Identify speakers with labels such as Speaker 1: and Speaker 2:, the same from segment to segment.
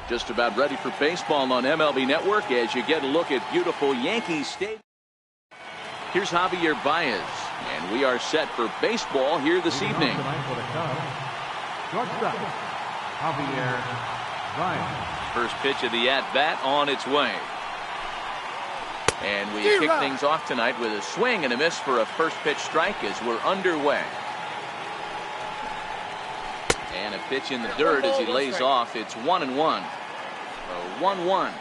Speaker 1: Just about ready for baseball on MLB Network as you get a look at beautiful Yankee Stadium. Here's Javier Baez, and we are set for baseball here this evening.
Speaker 2: Javier Baez.
Speaker 1: First pitch of the at-bat on its way. And we kick things off tonight with a swing and a miss for a first pitch strike as we're underway. And a pitch in the dirt as he lays off. It's 1-1. 1-1.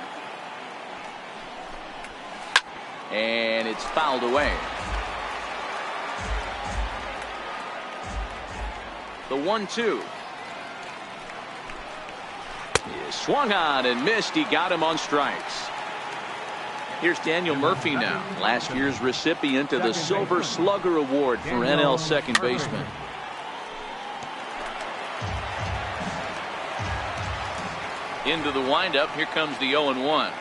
Speaker 1: And it's fouled away. The 1-2. He swung on and missed. He got him on strikes. Here's Daniel Murphy now, last year's recipient of the Silver Slugger Award for NL second baseman. Into the windup. Here comes the 0-1.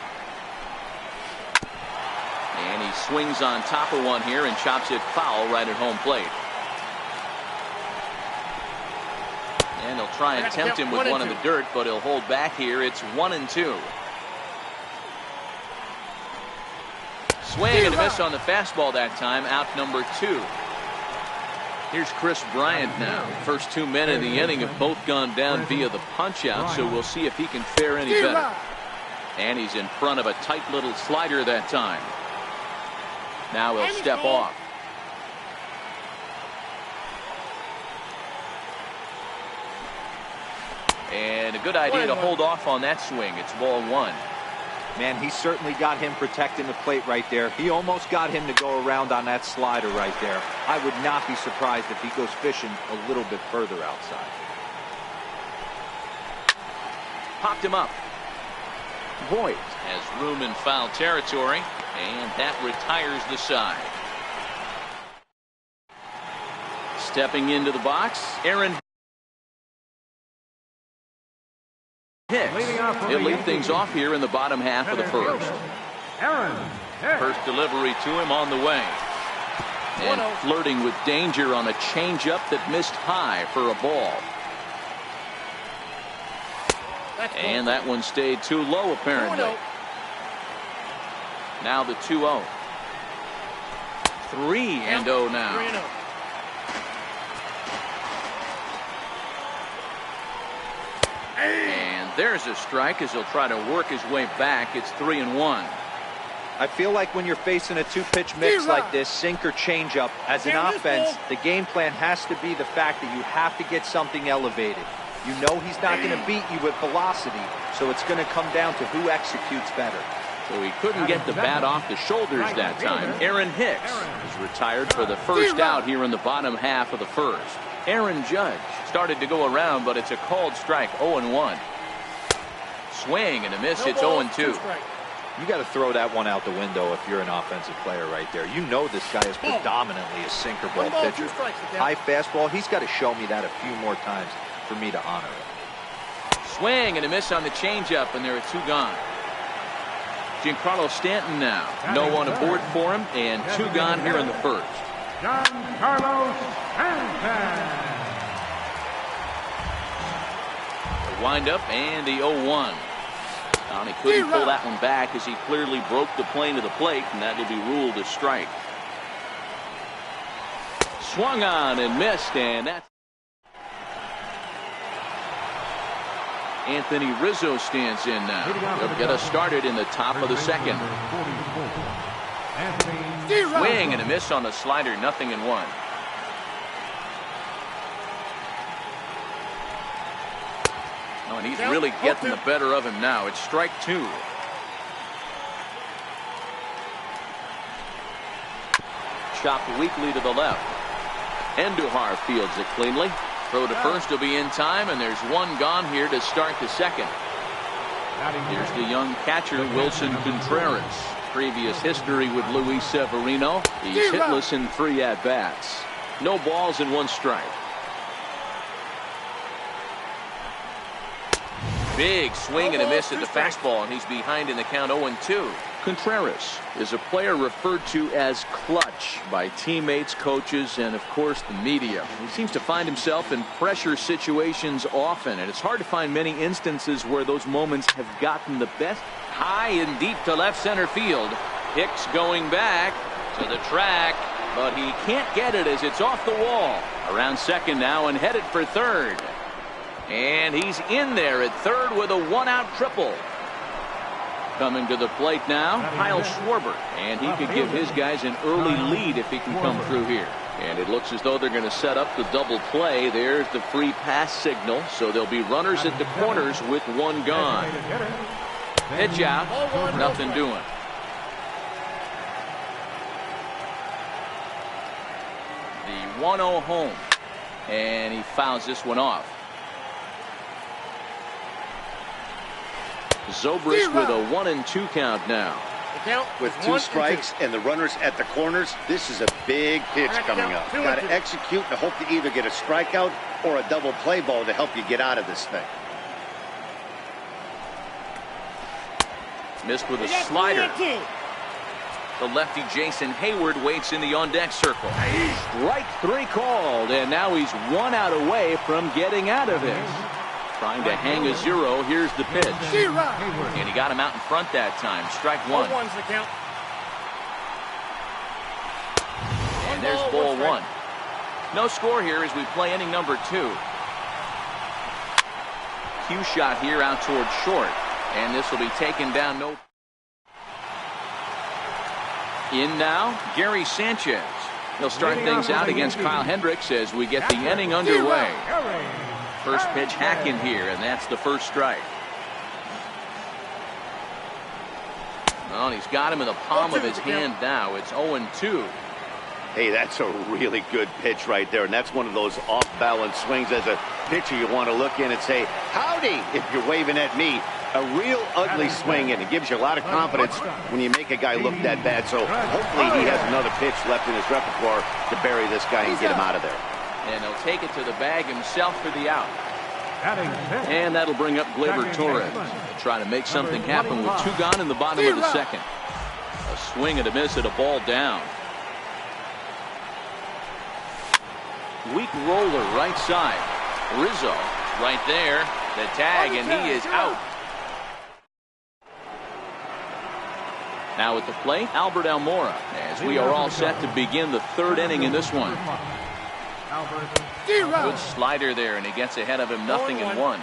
Speaker 1: And he swings on top of one here and chops it foul right at home plate. And they'll try and tempt him with one in the dirt, but he'll hold back here. It's 1-2. Swing and a miss on the fastball that time. Out number 2. Here's Chris Bryant now. First 2 men in the inning have both gone down via the punch out, so we'll see if he can fare any better. And he's in front of a tight little slider that time. Now he'll step off. And a good idea to hold off on that swing. It's ball 1.
Speaker 3: Man, he certainly got him protecting the plate right there. He almost got him to go around on that slider right there. I would not be surprised if he goes fishing a little bit further outside.
Speaker 1: Popped him up. Voigt has room in foul territory, and that retires the side. Stepping into the box, Aaron Hicks. He'll lead things off here in the bottom half of the first. First delivery to him on the way. And flirting with danger on a changeup that missed high for a ball. And that one stayed too low apparently. Now the 2-0. 3-0 now. And there's a strike as he'll try to work his way back. It's 3-1.
Speaker 3: I feel like when you're facing a 2-pitch mix like this, sink or changeup, as an offense, the game plan has to be the fact that you have to get something elevated. You know he's not going to beat you with velocity, so it's going to come down to who executes better.
Speaker 1: So he couldn't get the bat off the shoulders that time. Aaron Hicks is retired for the first out here in the bottom half of the first. Aaron Judge started to go around, but it's a called strike. 0-1. Swing and a miss. It's 0-2.
Speaker 3: You got to throw that one out the window if you're an offensive player right there. You know this guy is predominantly a sinker ball pitcher. High fastball, he's got to show me that a few more times for me to honor it.
Speaker 1: Swing and a miss on the changeup, and there are 2 gone. Giancarlo Stanton now. No one aboard for him, and 2 gone here in the first.
Speaker 2: Giancarlo Stanton.
Speaker 1: The windup and the 0-1. He couldn't pull that one back as he clearly broke the plane of the plate, and that will be ruled a strike. Swung on and missed, and that's Anthony Rizzo stands in now. He'll get us started in the top of the second. Swing and a miss on the slider, 0-1. Oh, and he's really getting the better of him now. It's strike 2. Chopped weakly to the left. Endujar fields it cleanly. Throw to first will be in time, and there's 1 gone here to start the second. Here's the young catcher, Wilson Contreras. Previous history with Luis Severino. He's hitless in 3 at-bats. No balls and 1 strike. Big swing and a miss at the fastball, and he's behind in the count 0-2. Contreras is a player referred to as clutch by teammates, coaches, and of course the media. He seems to find himself in pressure situations often, and it's hard to find many instances where those moments have gotten the best. High and deep to left center field. Hicks going back to the track, but he can't get it as it's off the wall. Around second now and headed for third. And he's in there at third with a one-out triple. Coming to the plate now, Kyle Schwarber. And he could give his guys an early lead if he can come through here. And it looks as though they're going to set up the double play. There's the free pass signal. So there'll be runners at the corners with one gone. Pitch out, nothing doing. The 1-0 home. And he fouls this one off. Zobrist with a 1-2 count now.
Speaker 4: With two strikes and the runners at the corners, this is a big pitch coming up. Got to execute and hope to either get a strikeout or a double play ball to help you get out of this thing.
Speaker 1: Missed with a slider. The lefty Jason Hayward waits in the on-deck circle. Strike three called, and now he's one out away from getting out of this. Trying to hang a zero. Here's the pitch. And he got him out in front that time. Strike one. And there's ball one. No score here as we play inning number 2. Cue shot here out towards short. And this will be taken down. No. In now, Gary Sanchez. He'll start things out against Kyle Hendricks as we get the inning underway. First pitch hack in here, and that's the first strike. Well, he's got him in the palm of his hand now. It's 0-2.
Speaker 4: Hey, that's a really good pitch right there, and that's one of those off-balance swings. As a pitcher, you want to look in and say, howdy, if you're waving at me. A real ugly swing, and it gives you a lot of confidence when you make a guy look that bad. So hopefully he has another pitch left in his repertoire to bury this guy and get him out of there.
Speaker 1: And he'll take it to the bag himself for the out. And that'll bring up Gleyber Torres. He'll try to make something happen with 2 gone in the bottom of the second. A swing and a miss at a ball down. Weak roller right side. Rizzo right there. The tag, and he is out. Now at the plate, Albert Almora, as we are all set to begin the 3rd inning in this one. Good slider there, and he gets ahead of him, 0-1.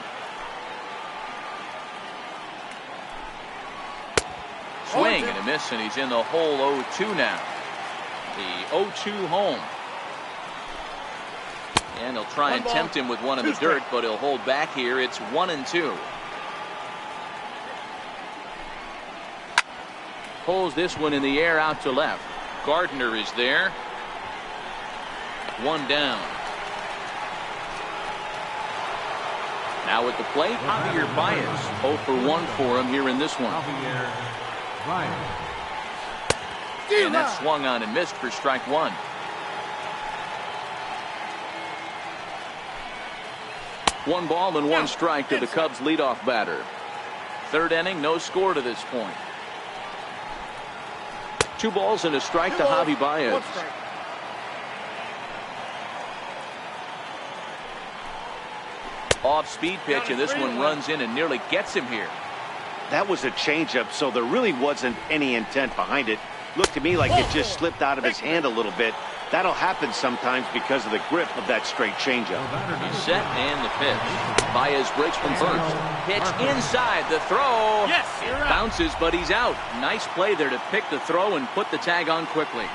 Speaker 1: Swing and a miss, and he's in the hole 0-2 now. The 0-2 home. And he'll try and tempt him with one in the dirt, but he'll hold back here. It's 1-2. Pulls this one in the air out to left. Gardner is there. 1 down. Now at the plate, Javier Baez. 0 for 1 for him here in this one. And that swung on and missed for strike 1. One ball and 1 strike to the Cubs leadoff batter. 3rd inning, no score to this point. 2 balls and a strike to Javi Baez. Off-speed pitch, and this one runs in and nearly gets him here.
Speaker 4: That was a changeup, so there really wasn't any intent behind it. Looked to me like it just slipped out of his hand a little bit. That'll happen sometimes because of the grip of that straight changeup.
Speaker 1: He's set, and the pitch. Baez breaks from first. Pitch inside, the throw.
Speaker 5: Yes,
Speaker 1: it bounces, but he's out. Nice play there to pick the throw and put the tag on quickly.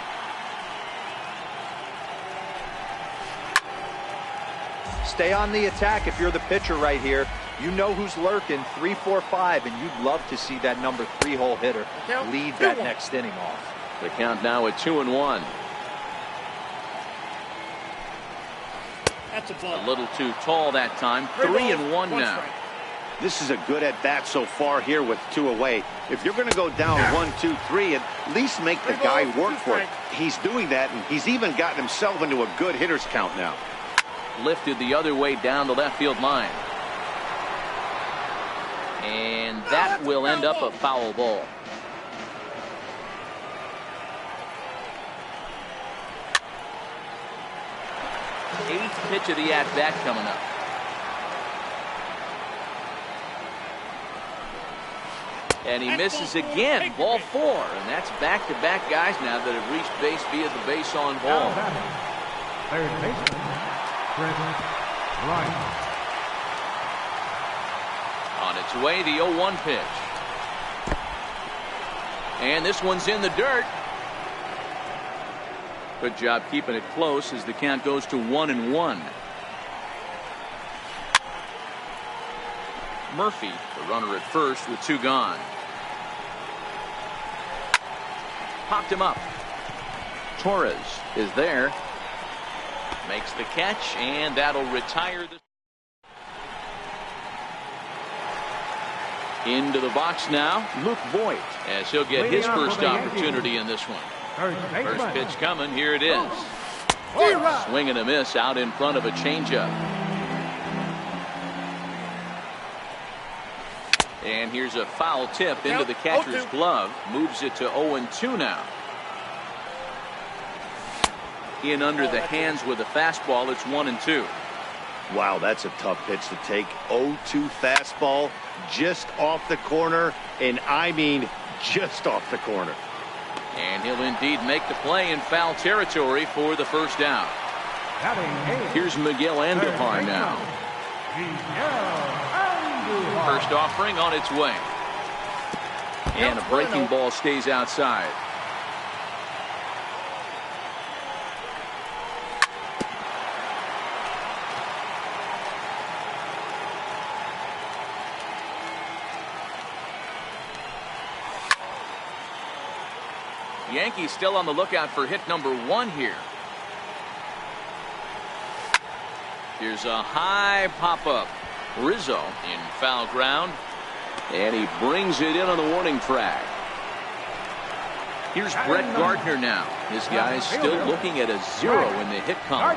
Speaker 3: Stay on the attack if you're the pitcher right here. You know who's lurking, 3, 4, 5, and you'd love to see that number 3 hole hitter lead that next inning off.
Speaker 1: The count now at 2-1.
Speaker 5: That's a ball.
Speaker 1: A little too tall that time. 3-1 now.
Speaker 4: This is a good at bat so far here with 2 away. If you're going to go down 1, 2, 3, at least make the guy work for it. He's doing that, and he's even gotten himself into a good hitter's count now.
Speaker 1: Lifted the other way down the left field line. And that will end up a foul ball. Eighth pitch of the at-bat coming up. And he misses again. Ball 4. And that's back-to-back guys now that have reached base via the base on ball.
Speaker 2: Third baseman, Trent Ryan.
Speaker 1: On its way, the 0-1 pitch. And this one's in the dirt. Good job keeping it close as the count goes to 1-1. Murphy, the runner at first with 2 gone. Popped him up. Torres is there. Makes the catch, and that'll retire the... Into the box now, Luke Voigt, as he'll get his first opportunity in this one. First pitch coming, here it is. Swing and a miss out in front of a changeup. And here's a foul tip into the catcher's glove. Moves it to 0-2 now. In under the hands with a fastball, it's 1-2.
Speaker 4: Wow, that's a tough pitch to take. 0-2 fastball just off the corner, and I mean just off the corner.
Speaker 1: And he'll indeed make the play in foul territory for the first down. Here's Miguel Andujar now. First offering on its way. And a breaking ball stays outside. Yankees still on the lookout for hit number 1 here. Here's a high pop-up. Rizzo in foul ground. And he brings it in on the warning track. Here's Brett Gardner now. This guy's still looking at a 0 in the hit column.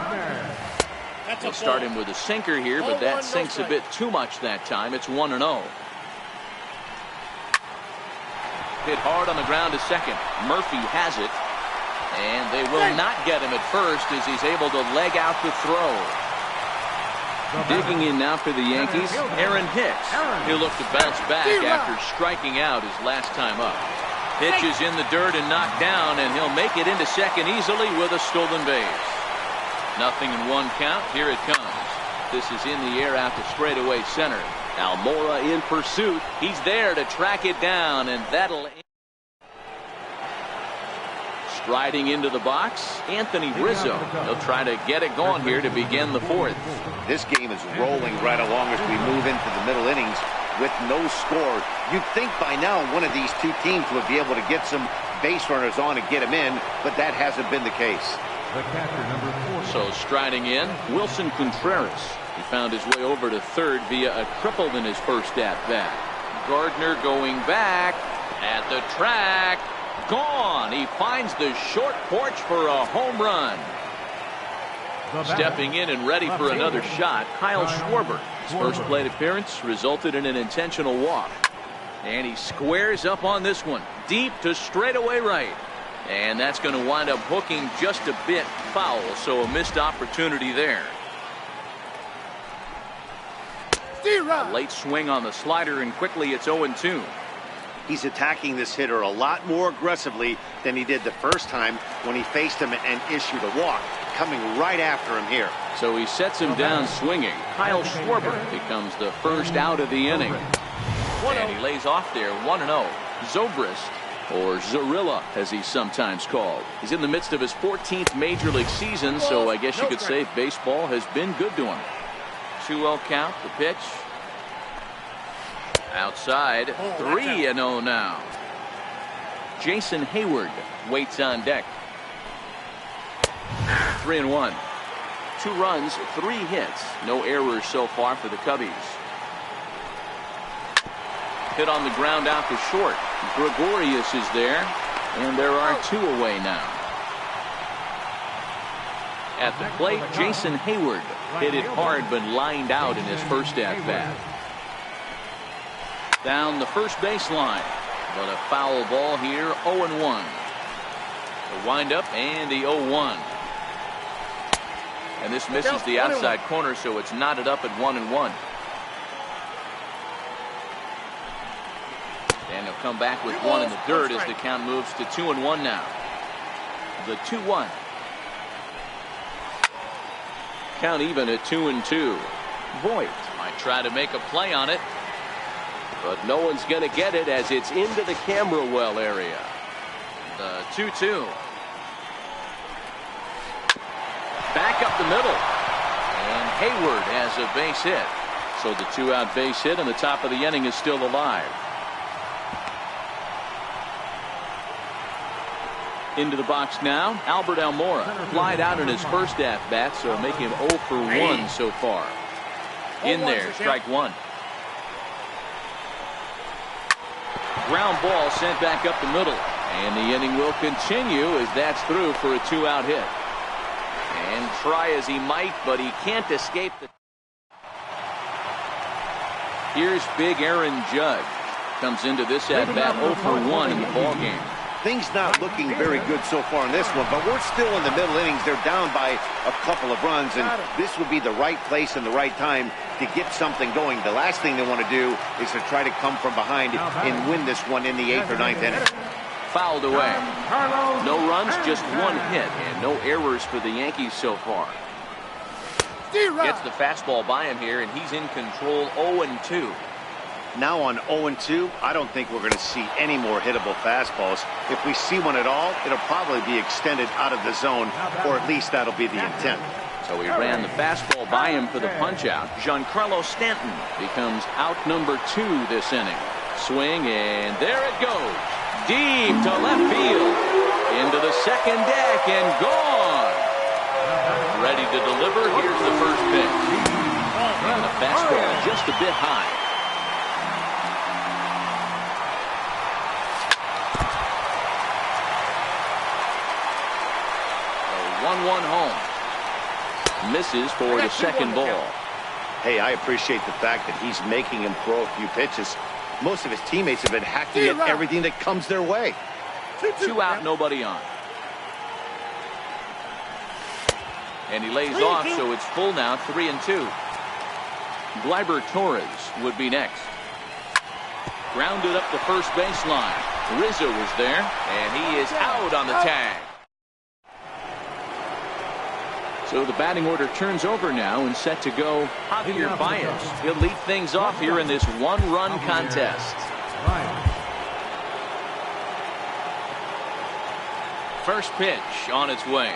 Speaker 1: They'll start him with a sinker here, but that sinks a bit too much that time. It's 1-0. Hit hard on the ground to second. Murphy has it. And they will not get him at first as he's able to leg out the throw. Digging in now for the Yankees, Aaron Hicks. He'll look to bounce back after striking out his last time up. Pitch is in the dirt and knocked down, and he'll make it into second easily with a stolen base. Nothing in 1 count. Here it comes. This is in the air out to straightaway center. Almora in pursuit. He's there to track it down, and that'll... Striding into the box, Anthony Rizzo. He'll try to get it going here to begin the 4th.
Speaker 4: This game is rolling right along as we move into the middle innings with no score. You'd think by now one of these 2 teams would be able to get some base runners on and get them in, but that hasn't been the case.
Speaker 1: So striding in, Wilson Contreras. He found his way over to third via a triple in his first at-bat. Gardner going back at the track. Gone. He finds the short porch for a home run. Stepping in and ready for another shot, Kyle Schwarber. His first plate appearance resulted in an intentional walk. And he squares up on this one. Deep to straightaway right. And that's going to wind up hooking just a bit foul, so a missed opportunity there. A late swing on the slider, and quickly it's 0-2.
Speaker 4: He's attacking this hitter a lot more aggressively than he did the first time when he faced him and issued a walk, coming right after him here.
Speaker 1: So he sets him down swinging. Kyle Schwarber becomes the first out of the inning. And he lays off there 1-0. Zobrist, or Zorilla as he's sometimes called. He's in the midst of his 14th major league season, so I guess you could say baseball has been good to him. 2-0 count, the pitch. Outside, 3-0 now. Jason Hayward waits on deck. 3-1. 2 runs, 3 hits. No errors so far for the Cubbies. Hit on the ground out to short. Gregorius is there, and there are 2 away now. At the plate, Jason Hayward hit it hard but lined out in his first at-bat. Down the first baseline, but a foul ball here, 0-1. The windup and the 0-1. And this misses the outside corner, so it's knotted up at 1-1. And he'll come back with one in the dirt as the count moves to 2-1 now. The 2-1. Count even at 2-2.
Speaker 5: Voigt
Speaker 1: might try to make a play on it,
Speaker 5: but no one's going to get it as it's into the camera well area.
Speaker 1: The 2-2. Back up the middle. And Hayward has a base hit. So the 2-out base hit and the top of the inning is still alive. Into the box now, Albert Almora. Flied out in his first at-bat, so making him 0 for 1 so far. In there, strike one. Ground ball sent back up the middle. And the inning will continue as that's through for a 2-out hit. And try as he might, but he can't escape the... Here's big Aaron Judge. Comes into this at-bat 0 for 1 in the ballgame.
Speaker 4: Things not looking very good so far in this one, but we're still in the middle innings. They're down by a couple of runs, and this would be the right place and the right time to get something going. The last thing they want to do is to try to come from behind and win this one in the 8th or 9th inning.
Speaker 1: Fouled away. No runs, just one hit, and no errors for the Yankees so far. Gets the fastball by him here, and he's in control 0-2.
Speaker 4: Now on 0-2, I don't think we're going to see any more hittable fastballs. If we see one at all, it'll probably be extended out of the zone, or at least that'll be the intent.
Speaker 1: So he ran the fastball by him for the punch-out. Giancarlo Stanton becomes out number 2 this inning. Swing, and there it goes. Deep to left field. Into the second deck, and gone. Ready to deliver. Here's the first pitch. And the fastball just a bit high. The 1-1 home. Misses for the second ball.
Speaker 4: Hey, I appreciate the fact that he's making him throw a few pitches. Most of his teammates have been hacking at everything that comes their way.
Speaker 1: 2 out, nobody on. And he lays off, so it's full now, 3-2. Gleyber Torres would be next. Grounded up the first baseline. Rizzo was there, and he is out on the tag. So the batting order turns over now and set to go Javier Baez. He'll lead things off here in this one-run contest. First pitch on its way.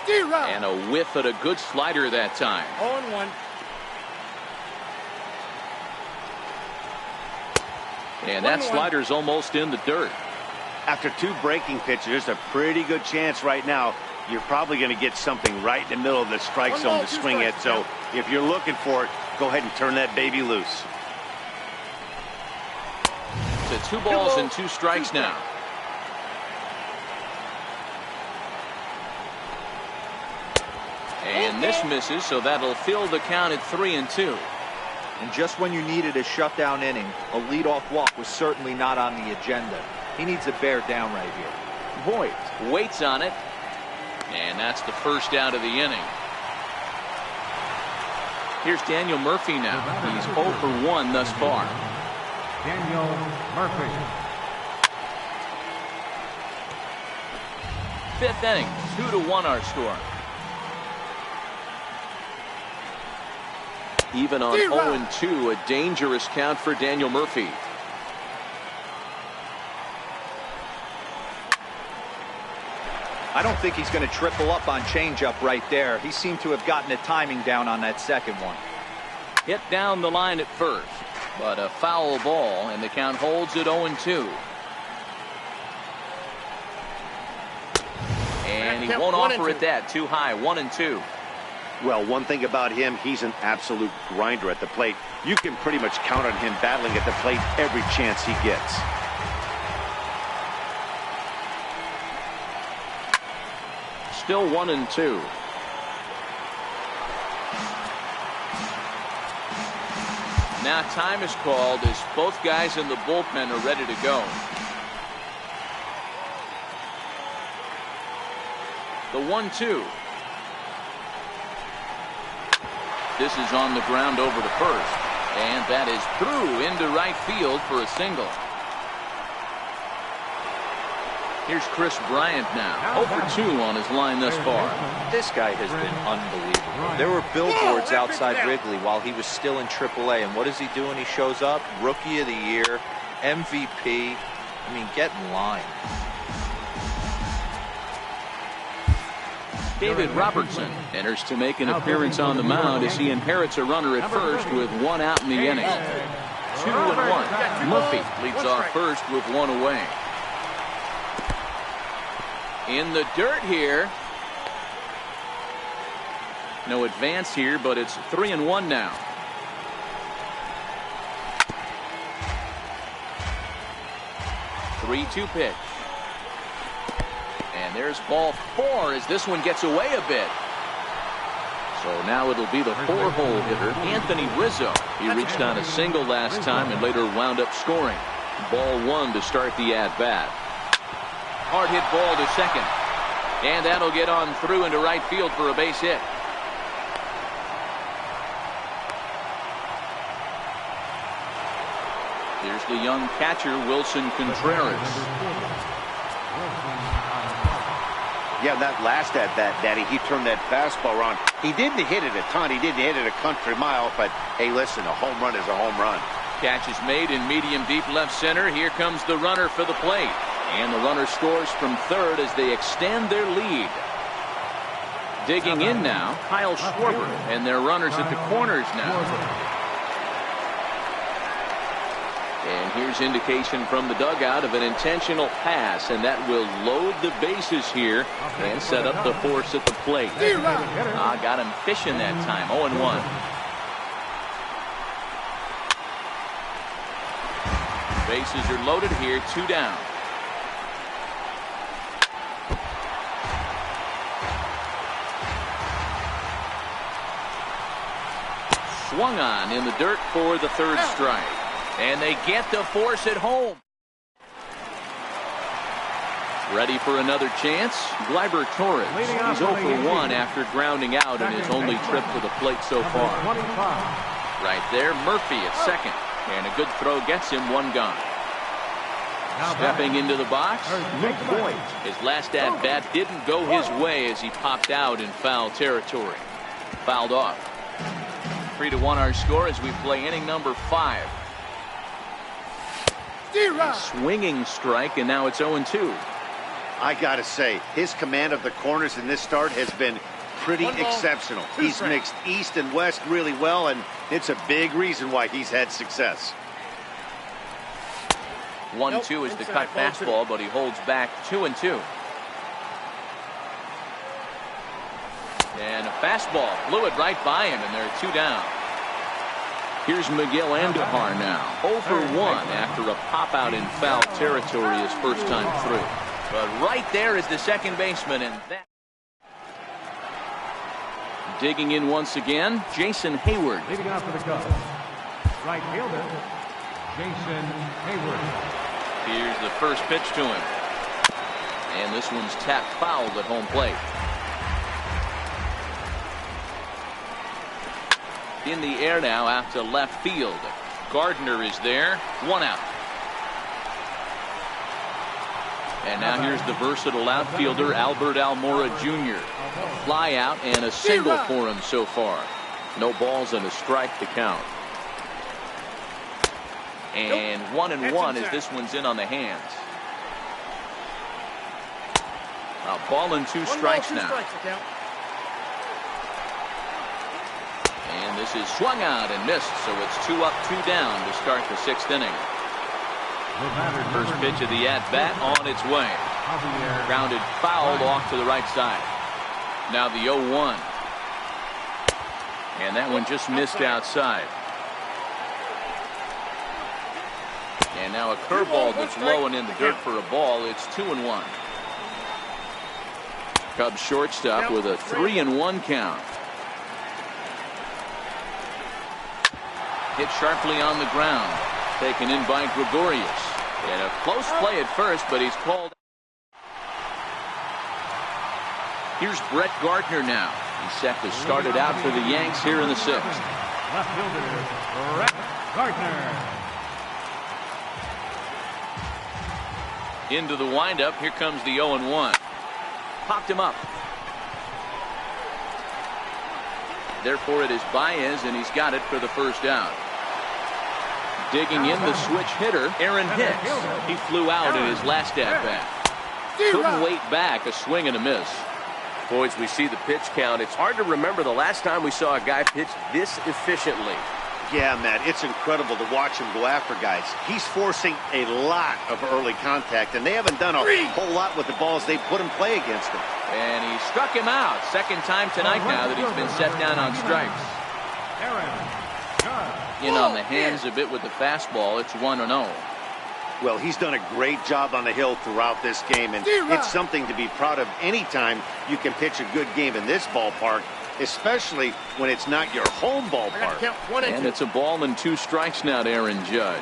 Speaker 1: And a whiff at a good slider that time.
Speaker 6: 0-1.
Speaker 1: And that slider's almost in the dirt.
Speaker 4: After 2 breaking pitches, there's a pretty good chance right now you're probably going to get something right in the middle of the strike zone to swing at. So if you're looking for it, go ahead and turn that baby loose.
Speaker 1: So 2 balls and 2 strikes now. And this misses, so that'll fill the count at 3-2.
Speaker 3: And just when you needed a shutdown inning, a leadoff walk was certainly not on the agenda. He needs to bear down right here.
Speaker 1: Voigt waits on it. And that's the first out of the inning. Here's Daniel Murphy now. He's 0 for 1 thus far.
Speaker 2: Daniel Murphy.
Speaker 1: 5th inning, 2-1 our score. Even on 0-2, a dangerous count for Daniel Murphy.
Speaker 3: I don't think he's going to triple up on changeup right there. He seemed to have gotten the timing down on that second one.
Speaker 1: Hit down the line at first, but a foul ball, and the count holds at 0-2. And he won't offer it that. Too high, 1-2.
Speaker 4: Well, one thing about him, he's an absolute grinder at the plate. You can pretty much count on him battling at the plate every chance he gets.
Speaker 1: Still 1-2. Now time is called as both guys in the bullpen are ready to go. The 1-2. This is on the ground over to first. And that is through into right field for a single. Here's Chris Bryant now. 0 for 2 on his line thus far.
Speaker 3: This guy has been unbelievable. There were billboards outside Wrigley while he was still in AAA. And what does he do when he shows up? Rookie of the Year, MVP. I mean, get in line.
Speaker 1: David Robertson enters to make an appearance on the mound as he inherits a runner at first with 1 out in the inning. 2-1. Murphy leads off first with 1 away. In the dirt here. No advance here, but it's 3-1 now. Three-two pitch. And there's ball 4 as this one gets away a bit. So now it'll be the 4-hole hitter, Anthony Rizzo. He reached on a single last time and later wound up scoring. Ball 1 to start the at-bat. Hard hit ball to second. And that'll get on through into right field for a base hit. Here's the young catcher, Wilson Contreras.
Speaker 4: Yeah, that last at-bat, Daddy, he turned that fastball around. He didn't hit it a ton. He didn't hit it a country mile. But, hey, listen, a home run is a home run.
Speaker 1: Catch is made in medium deep left center. Here comes the runner for the plate. And the runner scores from third as they extend their lead. Digging in now, Kyle Schwarber. And their runners at the corners now. And here's indication from the dugout of an intentional pass, and that will load the bases here and set up the force at the plate. Got him fishing that time. 0-1. Bases are loaded here. 2 down. Swung on in the dirt for the 3rd strike. And they get the force at home. Ready for another chance. Gleyber Torres. He's 0 for 1 after grounding out in his only trip to the plate so far. Right there, Murphy at second. And a good throw gets him 1 gone. Stepping into the box, Luke Voigt. His last at-bat didn't go his way as he popped out in foul territory. Fouled off. 3-1 our score as we play inning number 5. A swinging strike, and now it's 0-2.
Speaker 4: I gotta say, his command of the corners in this start has been pretty exceptional. He's mixed east and west really well, and it's a big reason why he's had success.
Speaker 1: 1-2 is the cut fastball, but he holds back. 2-2. And a fastball flew it right by him, and they're 2 down. Here's Miguel Andujar now. 0 for 1 after a pop-out in foul territory his first time through. But right there is the second baseman, and that. Digging in once again, Jason Hayward.
Speaker 2: Leading off for the Cubs, right fielder, Jason Hayward.
Speaker 1: Here's the first pitch to him. And this one's tapped fouled at home plate. In the air now out to left field. Gardner is there. 1 out. And now here's the versatile outfielder Albert Almora Jr. A fly out and a single for him so far. No balls and a strike to count. And 1-1 as this one's in on the hands. A ball and 2 strikes now. And this is swung out and missed, so it's 2 up, 2 down to start the 6th inning. First pitch of the at-bat on its way. Grounded fouled off to the right side. Now the 0-1. And that one just missed outside. And now a curveball that's low and in the dirt for a ball. It's 2-1. Cubs shortstop with a 3-1 count. Hit sharply on the ground. Taken in by Gregorius. And a close play at first, but he's called. Here's Brett Gardner now. He's set to start it out for the Yanks here in the 6th.
Speaker 2: Left fielder, Brett Gardner.
Speaker 1: Into the windup. Here comes the 0-1. Popped him up. Therefore, it is Baez, and he's got it for the first out. Digging in the switch hitter, Aaron Hicks. He flew out in his last at-bat. Couldn't wait back. A swing and a miss.
Speaker 5: Boys, we see the pitch count. It's hard to remember the last time we saw a guy pitch this efficiently.
Speaker 4: Yeah, Matt, it's incredible to watch him go after guys. He's forcing a lot of early contact, and they haven't done a whole lot with the balls they put in play against him.
Speaker 1: And he struck him out. Second time tonight now that he's been set down on strikes. In on the hands a bit with the fastball. It's 1-0.
Speaker 4: Well, he's done a great job on the hill throughout this game, and it's something to be proud of anytime you can pitch a good game in this ballpark, especially when it's not your home ballpark.
Speaker 1: And it's a ball and 2 strikes now to Aaron Judge.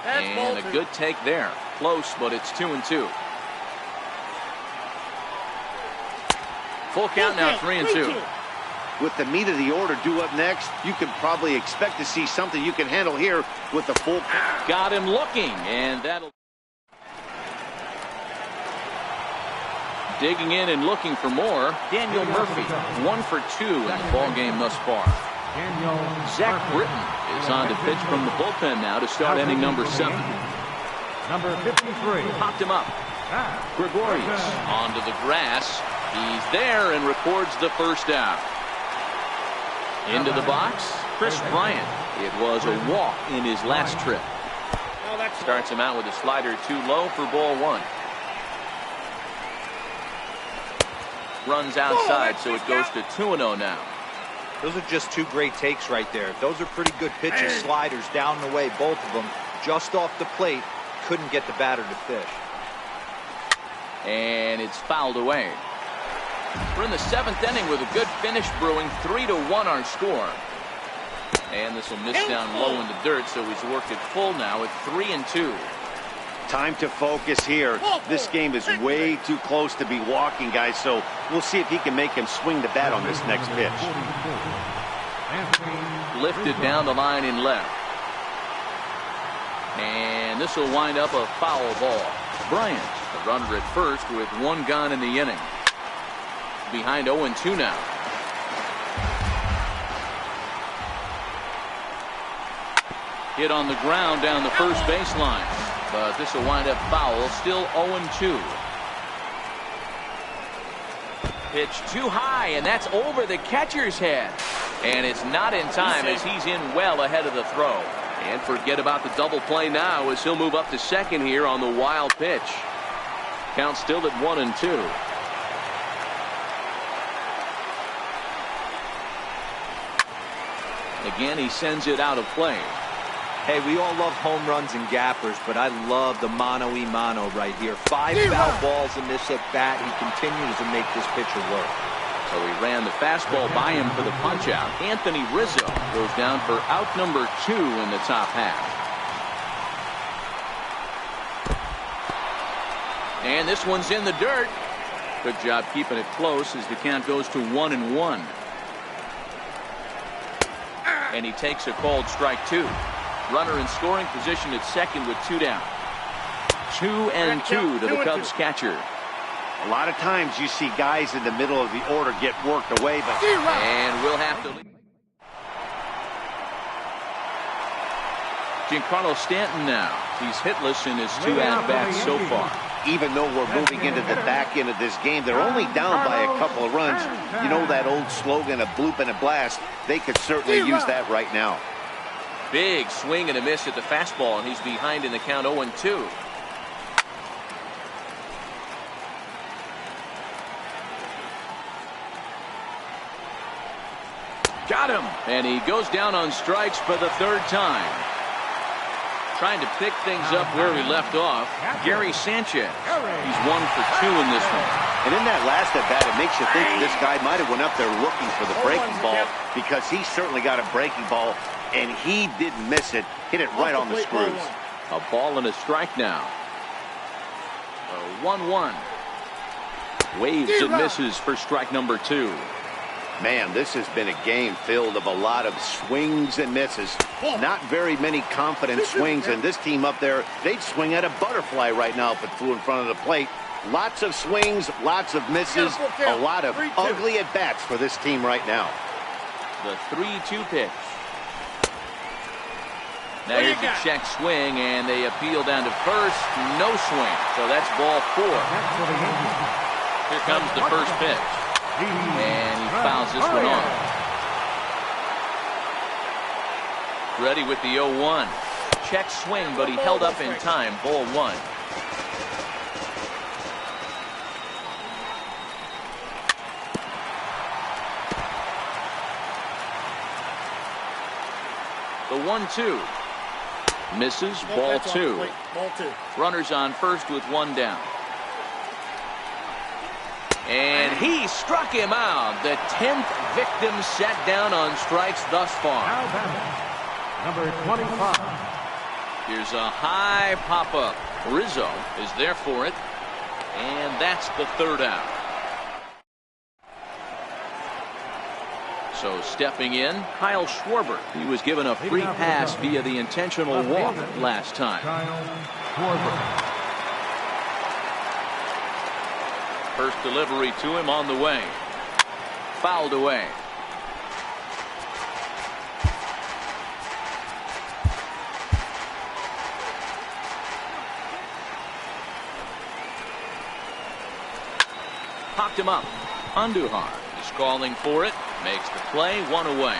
Speaker 1: And a good take there. Close, but it's 2-2. Full count now, 3-2.
Speaker 4: With the meat of the order due up next, you can probably expect to see something you can handle here with the full count.
Speaker 1: Got him looking, and that'll... Digging in and looking for more, Daniel Murphy. 1 for 2 in the ball game thus far. Zach Britton is on to pitch from the bullpen now to start inning number 7.
Speaker 2: Number 53.
Speaker 1: Popped him up. Gregorius onto the grass. He's there and records the first out. Into the box, Chris Bryant. It was a walk in his last trip. Starts him out with a slider too low for ball 1. Runs outside, so it goes to 2-0 now.
Speaker 3: Those are just 2 great takes right there. Those are pretty good pitches. Sliders down the way, both of them. Just off the plate, couldn't get the batter to fish.
Speaker 1: And it's fouled away. We're in the 7th inning with a good finish brewing. 3-1 our score. And this will miss down low in the dirt, so he's worked it full now at 3-2.
Speaker 4: Time to focus here. This game is way too close to be walking, guys, so we'll see if he can make him swing the bat on this next pitch.
Speaker 1: Lifted down the line in left. And this will wind up a foul ball. Bryant, the runner at first with 1 gone in the inning. Behind 0-2 now. Hit on the ground down the first baseline. But this will wind up foul. Still 0-2. Pitch too high, and that's over the catcher's head. And it's not in time as he's in well ahead of the throw. And forget about the double play now as he'll move up to second here on the wild pitch. Count still at 1-2. Again, he sends it out of play.
Speaker 3: Hey, we all love home runs and gappers, but I love the mano-y-mano right here. 5 foul balls in this at-bat. He continues to make this pitcher work.
Speaker 1: So he ran the fastball by him for the punch-out. Anthony Rizzo goes down for out number 2 in the top half. And this one's in the dirt. Good job keeping it close as the count goes to 1-1. And he takes a called strike 2. Runner in scoring position at second with 2 down. 2-2 to the Cubs catcher.
Speaker 4: A lot of times you see guys in the middle of the order get worked away, but...
Speaker 1: And we'll have to... Giancarlo Stanton now. He's hitless in his 2 at-bats so far.
Speaker 4: Even though we're moving into the back end of this game, they're only down by a couple of runs. You know that old slogan, a bloop and a blast? They could certainly use that right now.
Speaker 1: Big swing and a miss at the fastball, and he's behind in the count 0-2. Got him, and he goes down on strikes for the 3rd time. Trying to pick things up where he left off, Gary Sanchez. He's 1 for 2 in this one.
Speaker 4: And in that last at bat, it makes you think this guy might have went up there looking for the breaking ball, because he certainly got a breaking ball, and he didn't miss it. Hit it right on the screws.
Speaker 1: A ball and a strike now. 1-1. Waves and misses for strike number 2.
Speaker 4: Man, this has been a game filled of a lot of swings and misses. Not very many confident swings, and this team up there, they'd swing at a butterfly right now if it flew in front of the plate. Lots of swings, lots of misses, a lot of ugly at-bats for this team right now.
Speaker 1: The 3-2 pitch. Now here's the check swing, and they appeal down to first. No swing, so that's ball 4. Here comes the first pitch. And he fouls this one off. Ready with the 0-1. Check swing, but he held up in time. Ball 1. The 1-2. Misses. Ball 2. Runners on first with 1 down. And he struck him out. The 10th victim set down on strikes thus far.
Speaker 2: Number 25.
Speaker 1: Here's a high pop-up. Rizzo is there for it. And that's the 3rd out. So stepping in, Kyle Schwarber. He was given a free pass via the intentional walk last time.
Speaker 2: Kyle Schwarber.
Speaker 1: First delivery to him on the way. Fouled away. Popped him up. Andujar is calling for it. Makes the play. 1 away.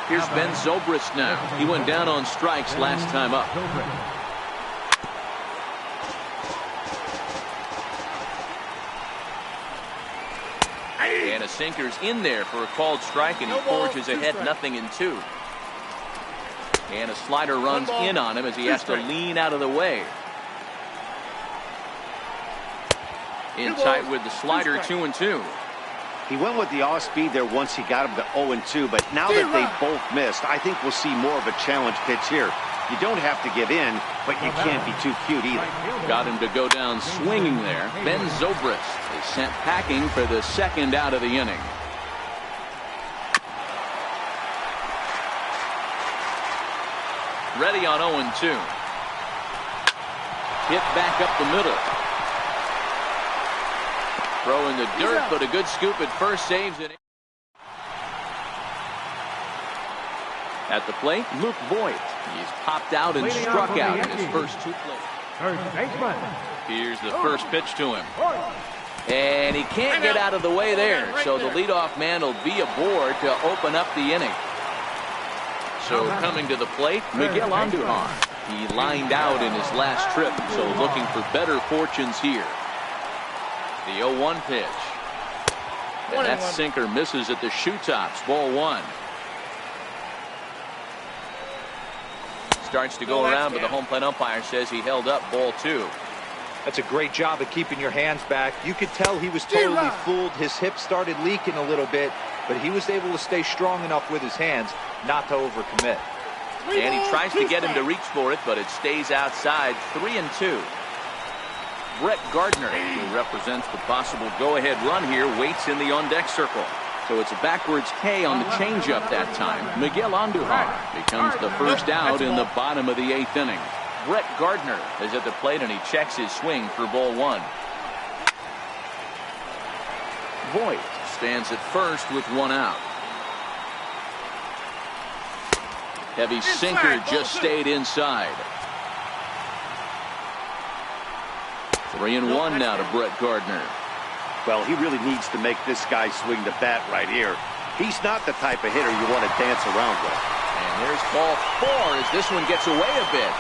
Speaker 1: Here's Ben Zobrist now. He went down on strikes last time up. And a sinker's in there for a called strike, and he forges ahead 0-2. And a slider runs in on him as he has to lean out of the way. In tight with the slider, 2-2.
Speaker 4: He went with the off speed there once he got him to 0-2, but now that they both missed, I think we'll see more of a challenge pitch here. You don't have to give in, but you can't be too cute either.
Speaker 1: Got him to go down swinging there. Ben Zobrist is sent packing for the 2nd out of the inning. Ready on 0-2. Hit back up the middle. Throw in the dirt, but a good scoop at first, saves it. At the plate, Luke Voigt. He's popped out and struck out in his first 2 plays. Here's the first pitch to him. And he can't get out of the way there, so the leadoff man will be aboard to open up the inning. So coming to the plate, Miguel Andujar. He lined out in his last trip, so looking for better fortunes here. The 0-1 pitch. And that sinker misses at the shoe tops. Ball 1. Starts to go around, but the home plate umpire says he held up. Ball 2.
Speaker 3: That's a great job of keeping your hands back. You could tell he was totally fooled. His hip started leaking a little bit, but he was able to stay strong enough with his hands not to overcommit.
Speaker 1: And he tries to get him to reach for it, but it stays outside. 3-2. Brett Gardner, who represents the possible go-ahead run here, waits in the on-deck circle. So it's a backwards K on the changeup that time. Miguel Andujar becomes the first out in the bottom of the 8th inning. Brett Gardner is at the plate, and he checks his swing for ball 1. Voigt stands at first with 1 out. Heavy sinker just stayed inside. 3-1 now to Brett Gardner.
Speaker 4: Well, he really needs to make this guy swing the bat right here. He's not the type of hitter you want to dance around with.
Speaker 1: And there's ball 4 as this one gets away a bit.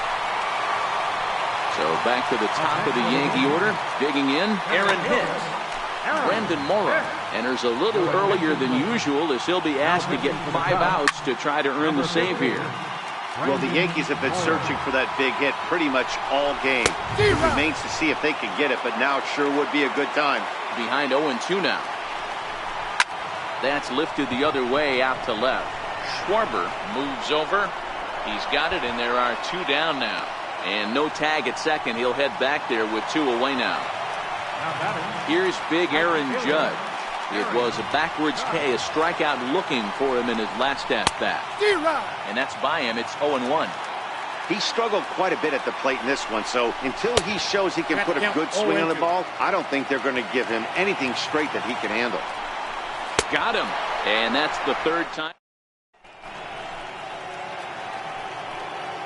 Speaker 1: So back to the top of the Yankee order. Digging in, Aaron Hicks. Brandon Morrow enters a little earlier than usual as he'll be asked to get 5 outs to try to earn the save here.
Speaker 4: Well, the Yankees have been searching for that big hit pretty much all game. It remains to see if they can get it, but now it sure would be a good time.
Speaker 1: Behind 0-2 now. That's lifted the other way out to left. Schwarber moves over. He's got it, and there are 2 down now. And no tag at second. He'll head back there with 2 away now. Here's big Aaron Judge. It was a backwards K, a strikeout looking for him in his last at-bat. And that's by him. It's 0-1.
Speaker 4: He struggled quite a bit at the plate in this one, so until he shows he can put a good swing on the ball, I don't think they're going to give him anything straight that he can handle.
Speaker 1: Got him. And that's the third time.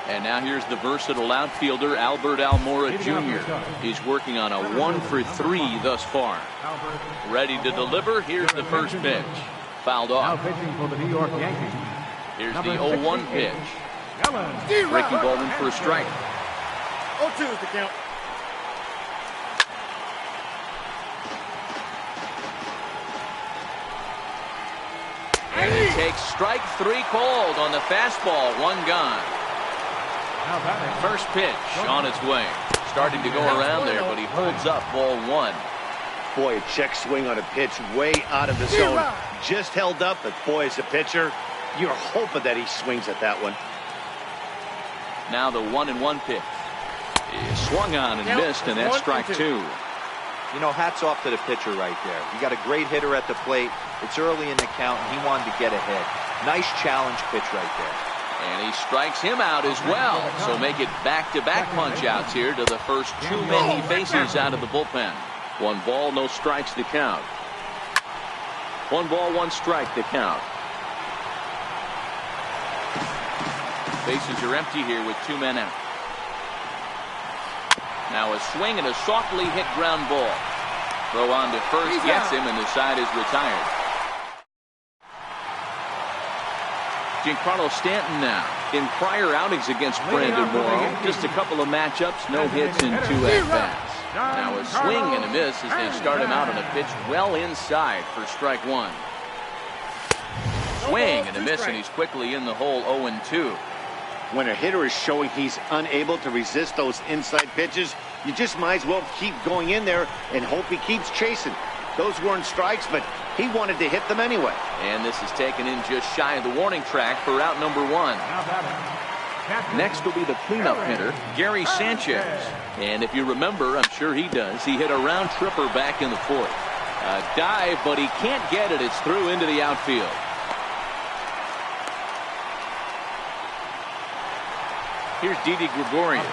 Speaker 1: And now here's the versatile outfielder, Albert Almora Jr. He's working on a 1-for-3 thus far. Ready to deliver. Here's the first pitch. Fouled off.
Speaker 2: Now pitching for the New York Yankees.
Speaker 1: Here's the 0-1 pitch. Breaking ball in for a strike.
Speaker 5: 0-2 is the count.
Speaker 1: And he takes strike 3 cold on the fastball. 1 gone. First pitch on its way. Starting to go around there, but he holds up ball 1.
Speaker 4: Boy, a check swing on a pitch way out of the zone. Just held up, but boy, as a pitcher, you're hoping that he swings at that one.
Speaker 1: Now the 1-1 pitch. He swung on and missed, and that's strike 2.
Speaker 3: You know, hats off to the pitcher right there. You got a great hitter at the plate. It's early in the count, and he wanted to get ahead. Nice challenge pitch right there.
Speaker 1: And he strikes him out as well. So make it back-to-back punch-outs here to the first 2 men he faces out of the bullpen. 1 ball, no strikes to count. 1 ball, 1 strike to count. Bases are empty here with 2 men out. Now a swing and a softly hit ground ball. Throw on to first, gets him, and the side is retired. Giancarlo Stanton now. In prior outings against Brandon Morrow, just a couple of matchups, no hits and 2 at-bats. Now a swing and a miss as they start him out on a pitch well inside for strike 1. Swing and a miss, and he's quickly in the hole. 0-2.
Speaker 4: When a hitter is showing he's unable to resist those inside pitches, you just might as well keep going in there and hope he keeps chasing. Those weren't strikes, but he wanted to hit them anyway.
Speaker 1: And this is taken in just shy of the warning track for out number 1. Next will be the cleanup hitter, Gary Sanchez. And if you remember, I'm sure he does, he hit a round tripper back in the 4th. A dive, but he can't get it. It's through into the outfield. Here's Didi Gregorius.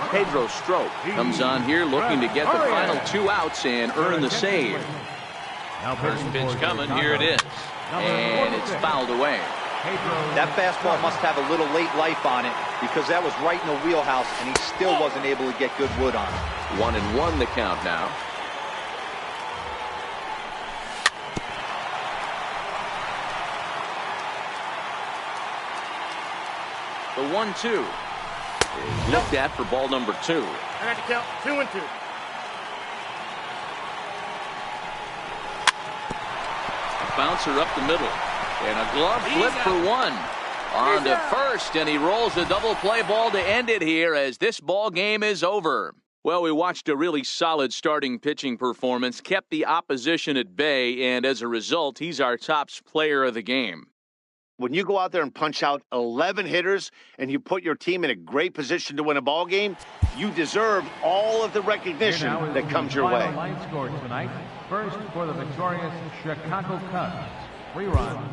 Speaker 1: Pedro Strop comes on here looking to get the final 2 outs and earn the save. First pitch coming. Here it is. And it's fouled away.
Speaker 3: That fastball must have a little late life on it because that was right in the wheelhouse, and he still wasn't able to get good wood on it.
Speaker 1: 1-1 the count now. The 1-2 is looked at for ball number 2.
Speaker 5: I got to count 2-2.
Speaker 1: A bouncer up the middle. And a glove flip for 1. On to first, and he rolls a double play ball to end it here as this ball game is over. Well, we watched a really solid starting pitching performance, kept the opposition at bay, and as a result, he's our top player of the game.
Speaker 4: When you go out there and punch out 11 hitters and you put your team in a great position to win a ball game, you deserve all of the recognition that comes your way.
Speaker 2: Line score tonight. First for the victorious Chicago Cubs. 3 runs.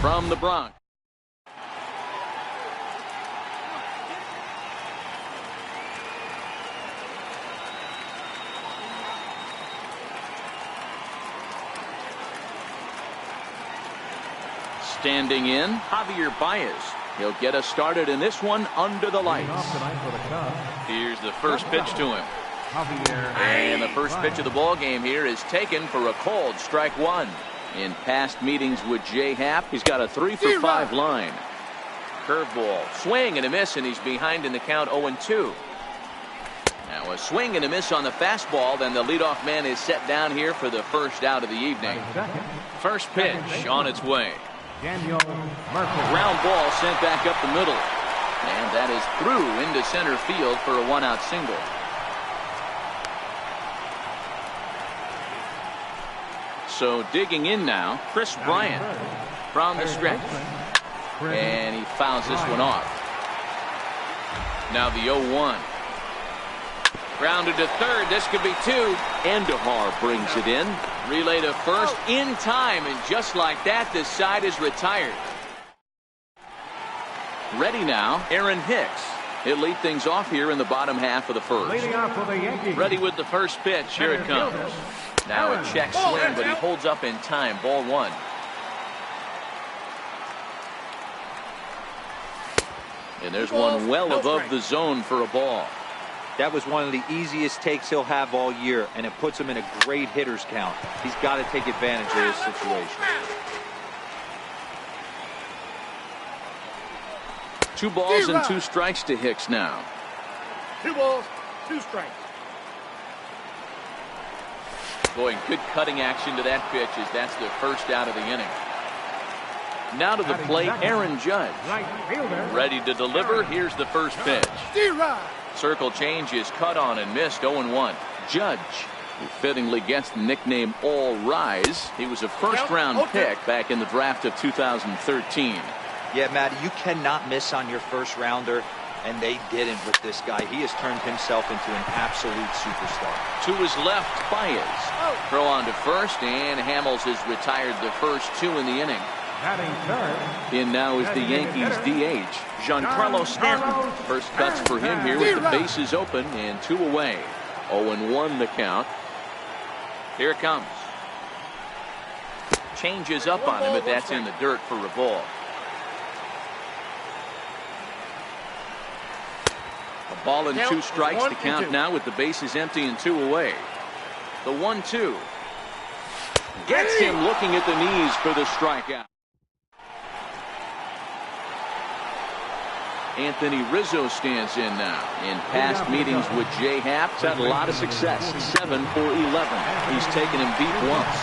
Speaker 1: from the Bronx. Standing in, Javier Baez. He'll get us started in this one under the lights. Here's the first pitch to him. And the first pitch of the ball game here is taken for a called strike one. In past meetings with Jay Happ, he's got a 3-for-5 line. Curveball, swing and a miss, and he's behind in the count 0-2. Now a swing and a miss on the fastball, then the leadoff man is set down here for the first out of the evening. First pitch on its way. Ground ball sent back up the middle. And that is through into center field for a one-out single. So digging in now, Chris Bryant from the stretch. And he fouls this one off. Now the 0-1. Grounded to third. This could be two. Andujar brings it in. Relay to first in time, and just like that, this side is retired. Ready now, Aaron Hicks. He'll lead things off here in the bottom half of the first. Ready with the first pitch. Here it comes. Now a check swing, but he holds up in time. Ball one. And there's one well above the zone for a ball.
Speaker 3: That was one of the easiest takes he'll have all year, and it puts him in a great hitter's count. He's got to take advantage of this situation.
Speaker 1: 2 balls and 2 strikes to Hicks now.
Speaker 6: 2 balls, 2 strikes.
Speaker 1: Boy, good cutting action to that pitch as that's the first out of the inning. Now to the plate, Aaron Judge. Ready to deliver. Here's the first pitch. Circle change is cut on and missed. 0-1. Judge, who fittingly gets the nickname All Rise. He was a first-round pick back in the draft of 2013.
Speaker 3: Yeah, Matty, you cannot miss on your first rounder, and they didn't with this guy. He has turned himself into an absolute superstar.
Speaker 1: To his left, Baez. Throw on to first, and Hamels has retired the first 2 in the inning. In now is the Yankees DH, Giancarlo Stanton. First cuts for him here with the bases open and 2 away. 0-1 the count. Here it comes. Changes up on him, but that's in the dirt for a ball. A ball and 2 strikes to count now with the bases empty and 2 away. The 1-2. Gets him looking at the knees for the strikeout. Anthony Rizzo stands in now. In past meetings with Jay Happ, he's had a lot of success. 7 for 11. He's taken him deep once.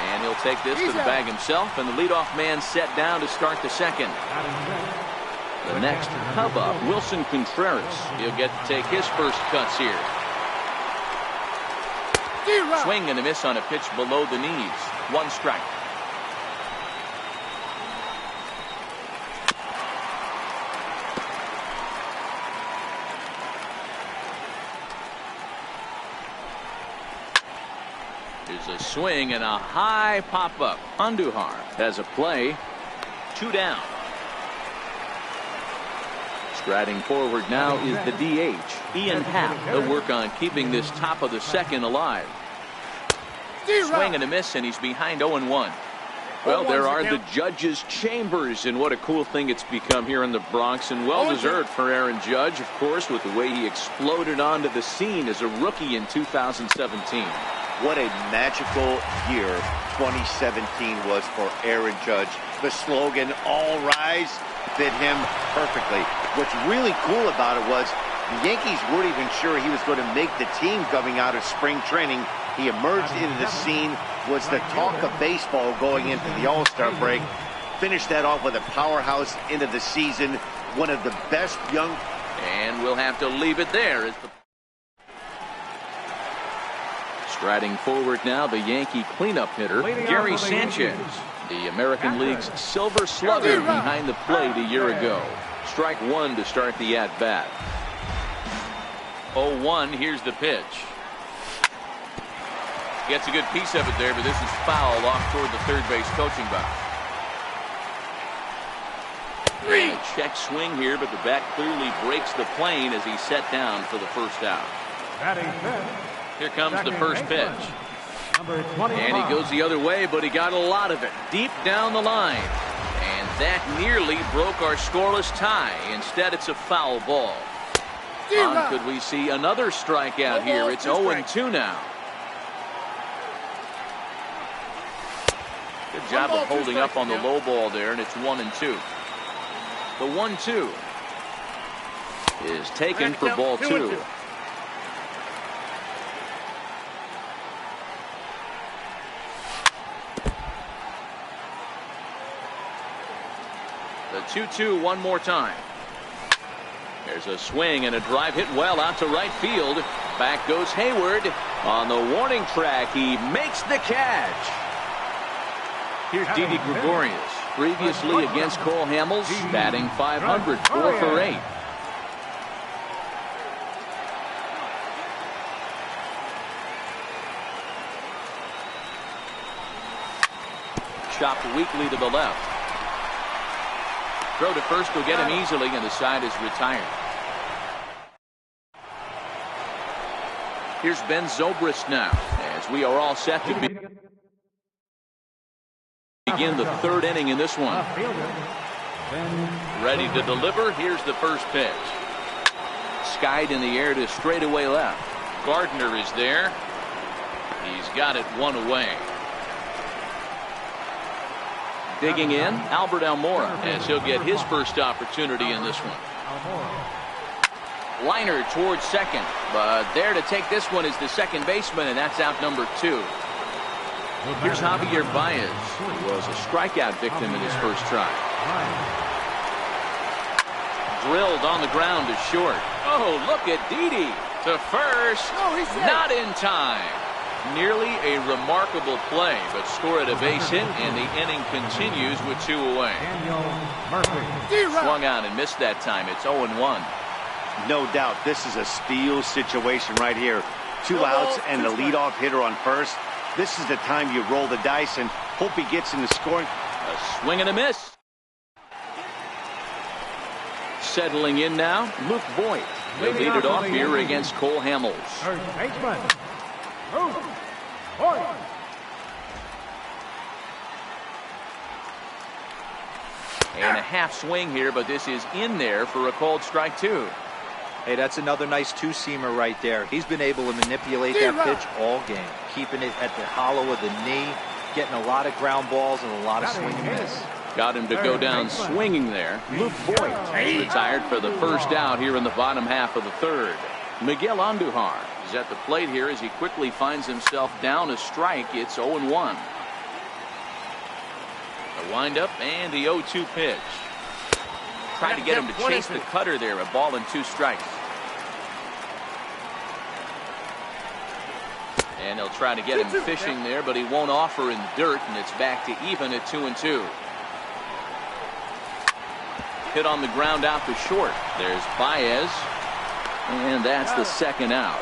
Speaker 1: And he'll take this to the bag himself, and the leadoff man set down to start the second. The next Cub up, Wilson Contreras. He'll get to take his first cuts here. Swing and a miss on a pitch below the knees. 1 strike. There's a swing and a high pop-up. Andujar has a play. 2 down. Striding forward now is the DH, Ian Happ. He'll work on keeping this top of the second alive. Swing and a miss, and he's behind 0-1. Well, there are the judges' chambers, and what a cool thing it's become here in the Bronx, and well-deserved for Aaron Judge, of course, with the way he exploded onto the scene as a rookie in 2017.
Speaker 4: What a magical year 2017 was for Aaron Judge. The slogan, All Rise, fit him perfectly. What's really cool about it was the Yankees weren't even sure he was going to make the team coming out of spring training. He emerged into the scene, was the talk of baseball going into the All-Star break. Finished that off with a powerhouse into the season. One of the best young...
Speaker 1: And we'll have to leave it there. Striding forward now, the Yankee cleanup hitter, Gary Sanchez. The American League's Silver Slugger behind the plate a year ago. Strike 1 to start the at-bat. 0-1, here's the pitch. Gets a good piece of it there, but this is foul off toward the third base coaching box. And a check swing here, but the bat clearly breaks the plane as he's set down for the first out.
Speaker 2: Batting fifth.
Speaker 1: Here comes the first pitch.
Speaker 2: Number 25.
Speaker 1: And he goes the other way, but he got a lot of it deep down the line. And that nearly broke our scoreless tie. Instead, it's a foul ball. Could we see another strikeout here? It's 0-2 now. Good job of holding up on the low ball there, and it's 1-2. The 1-2 is taken for ball 2. The 2-2 one more time. There's a swing and a drive hit well out to right field. Back goes Hayward. On the warning track, he makes the catch. Here's Didi Gregorius. Previously against Cole Hamels, batting .500, 4 for 8. Chopped weakly to the left. Throw to first will get him easily, and the side is retired. Here's Ben Zobrist now, as we are all set to begin the third inning in this one. Ready to deliver. Here's the first pitch. Skied in the air to straightaway left. Gardner is there. He's got it one away. Digging in, Albert Almora, as he'll get his first opportunity in this one. Liner towards second, but there to take this one is the second baseman, and that's out number 2. Here's Javier Baez, who was a strikeout victim in his first try. Drilled on the ground to short. Oh, look at Didi to first. Not in time. Nearly a remarkable play, but scored a base hit, and the inning continues with 2 away. Swung out and missed that time. It's 0-1.
Speaker 4: No doubt this is a steal situation right here. 2 outs and the leadoff hitter on first. This is the time you roll the dice and hope he gets in the scoring.
Speaker 1: A swing and a miss. Settling in now, Luke Voigt. They lead it off here against Cole Hamels.
Speaker 2: Third baseman, Luke Voigt.
Speaker 1: And a half swing here, but this is in there for a called strike 2.
Speaker 3: Hey, that's another nice two-seamer right there. He's been able to manipulate that pitch all game, keeping it at the hollow of the knee, getting a lot of ground balls and a lot of swing and miss.
Speaker 1: Got him to go down swinging there. Luke Voigt retired for the first out here in the bottom half of the third. Miguel Andujar is at the plate here as he quickly finds himself down a strike. It's 0-1. The windup and the 0-2 pitch. Tried to get him to chase the cutter there. A ball and 2 strikes. And they'll try to get him fishing there, but he won't offer in dirt, and it's back to even at 2-2. Hit on the ground out to short. There's Baez, and that's the second out.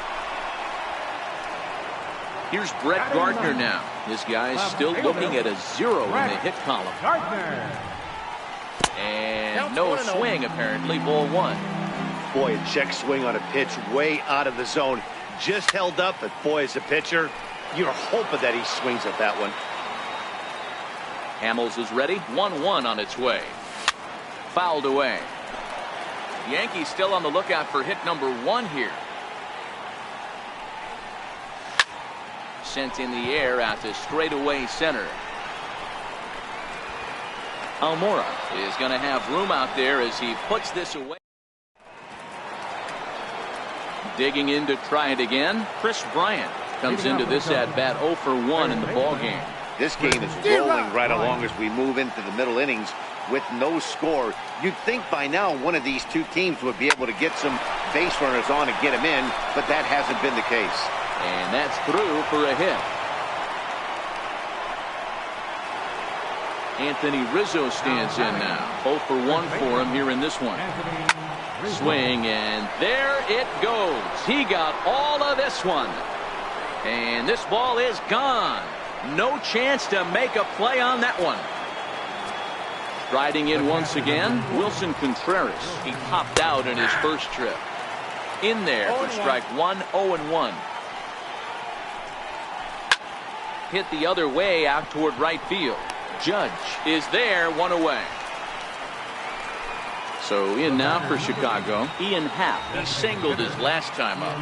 Speaker 1: Here's Brett Gardner now. This guy's still looking at a 0 in the hit column. And no swing, apparently. Ball 1.
Speaker 4: Boy, a check swing on a pitch way out of the zone. Just held up, but boy, as a pitcher, you're hoping that he swings at that one.
Speaker 1: Hamels is ready. 1-1 on its way. Fouled away. Yankees still on the lookout for hit number 1 here. Sent in the air out to straightaway center. Almora is going to have room out there as he puts this away. Digging in to try it again. Chris Bryant comes into this at bat 0 for 1 in the ball game.
Speaker 4: This game is rolling right along as we move into the middle innings with no score. You'd think by now one of these two teams would be able to get some base runners on and get them in, but that hasn't been the case.
Speaker 1: And that's through for a hit. Anthony Rizzo stands in now. 0 for 1 for him here in this one. Swing, and there it goes. He got all of this one. And this ball is gone. No chance to make a play on that one. Riding in once again, Wilson Contreras. He popped out in his first trip. In there for strike one, 0-1. Hit the other way out toward right field. Judge is there, one away. So in now for Chicago, Ian Happ. He singled his last time up.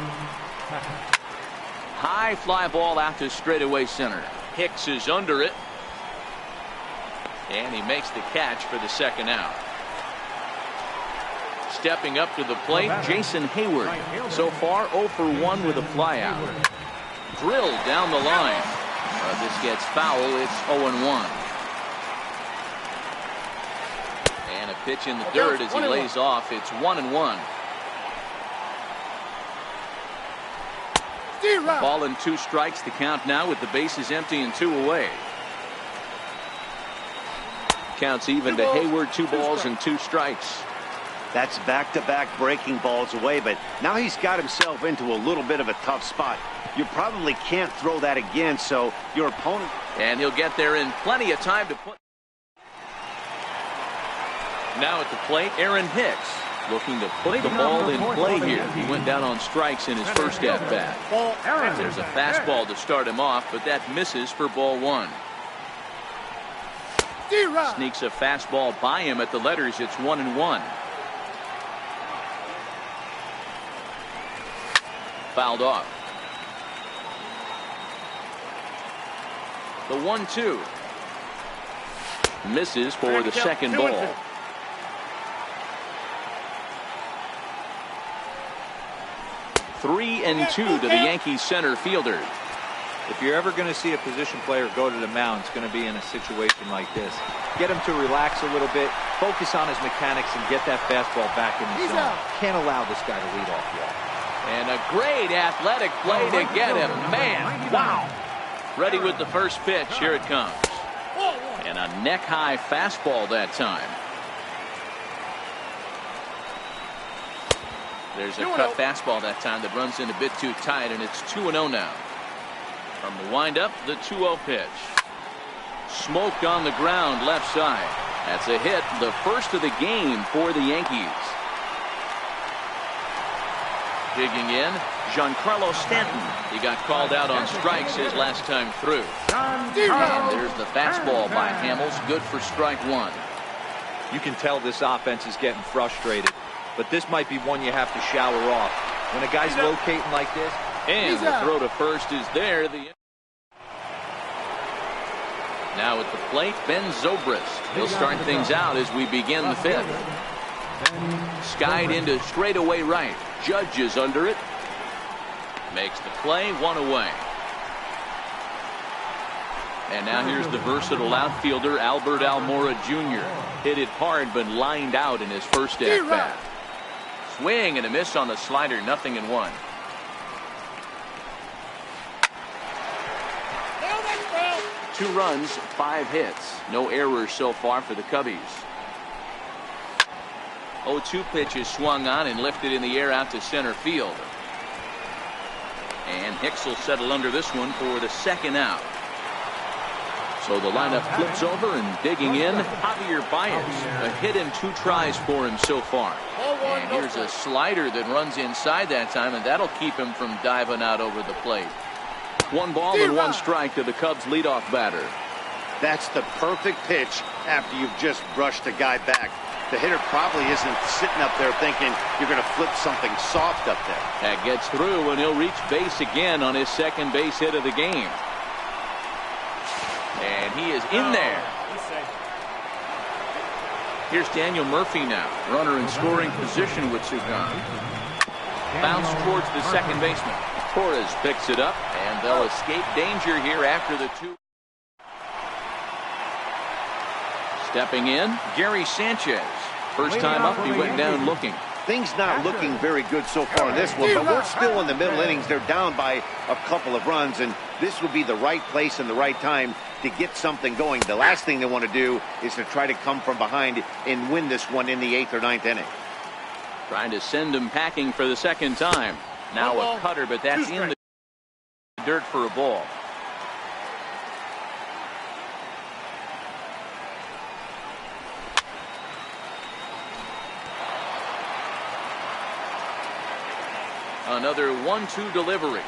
Speaker 1: High fly ball out to straightaway center. Hicks is under it. And he makes the catch for the second out. Stepping up to the plate, Jason Hayward. So far 0 for 1 with a flyout. Drilled down the line. This gets foul. It's 0-1. And a pitch in the dirt as he lays off. It's 1-1. Ball and 2 strikes to count now with the bases empty and 2 away. Counts even to Hayward, 2 balls and 2 strikes.
Speaker 4: That's back-to-back breaking balls away, but now he's got himself into a little bit of a tough spot. You probably can't throw that again, so your opponent...
Speaker 1: And he'll get there in plenty of time to put... Now at the plate, Aaron Hicks looking to put the ball in play here. He went down on strikes in his first at-bat. There's a fastball to start him off, but that misses for ball 1. Sneaks a fastball by him at the letters. It's 1-1. Fouled off. The 1-2. Misses for the second ball. Three and 2 to the Yankees center fielder.
Speaker 3: If you're ever going to see a position player go to the mound, it's going to be in a situation like this. Get him to relax a little bit, focus on his mechanics, and get that fastball back in the zone. Can't allow this guy to lead off yet.
Speaker 1: And a great athletic play to get him. Man, wow. Ready with the first pitch. Here it comes. And a neck-high fastball that time. There's a cut fastball that time that runs in a bit too tight, and it's 2-0 now. From the windup, the 2-0 pitch. Smoked on the ground left side. That's a hit, the first of the game for the Yankees. Digging in, Giancarlo Stanton. He got called out on strikes his last time through. And there's the fastball by Hamels, good for strike 1.
Speaker 3: You can tell this offense is getting frustrated, but this might be one you have to shower off. When a guy's locating like this,
Speaker 1: and the throw to first is there. Now at the plate, Ben Zobrist. He'll start things out as we begin the 5th. Skied into straightaway right. Judge is under it. Makes the play, 1 away. And now here's the versatile outfielder, Albert Almora Jr. Hit it hard, but lined out in his first at-bat. Swing and a miss on the slider, 0-1. Two runs, 5 hits. No errors so far for the Cubbies. 0-2 pitch is swung on and lifted in the air out to center field. And Hicks will settle under this one for the second out. So the lineup flips over, and digging in, Javier Baez. A hit in 2 tries for him so far. And here's a slider that runs inside that time, and that'll keep him from diving out over the plate. 1 ball and 1 strike to the Cubs leadoff batter.
Speaker 4: That's the perfect pitch after you've just brushed a guy back. The hitter probably isn't sitting up there thinking you're going to flip something soft up there.
Speaker 1: That gets through, and he'll reach base again on his second base hit of the game. And he is in there. Here's Daniel Murphy now. Runner in scoring position with 2 gone. Bounce towards the second baseman. Torres picks it up, and they'll escape danger here after the 2. Stepping in, Gary Sanchez. First time up, he went down looking.
Speaker 4: Things not looking very good so far in this one, but we're still in the middle innings. They're down by a couple of runs, and this would be the right place and the right time to get something going. The last thing they want to do is to try to come from behind and win this one in the 8th or 9th inning.
Speaker 1: Trying to send him packing for the second time. Now a cutter, but that's in the dirt for a ball. Another 1-2 delivery.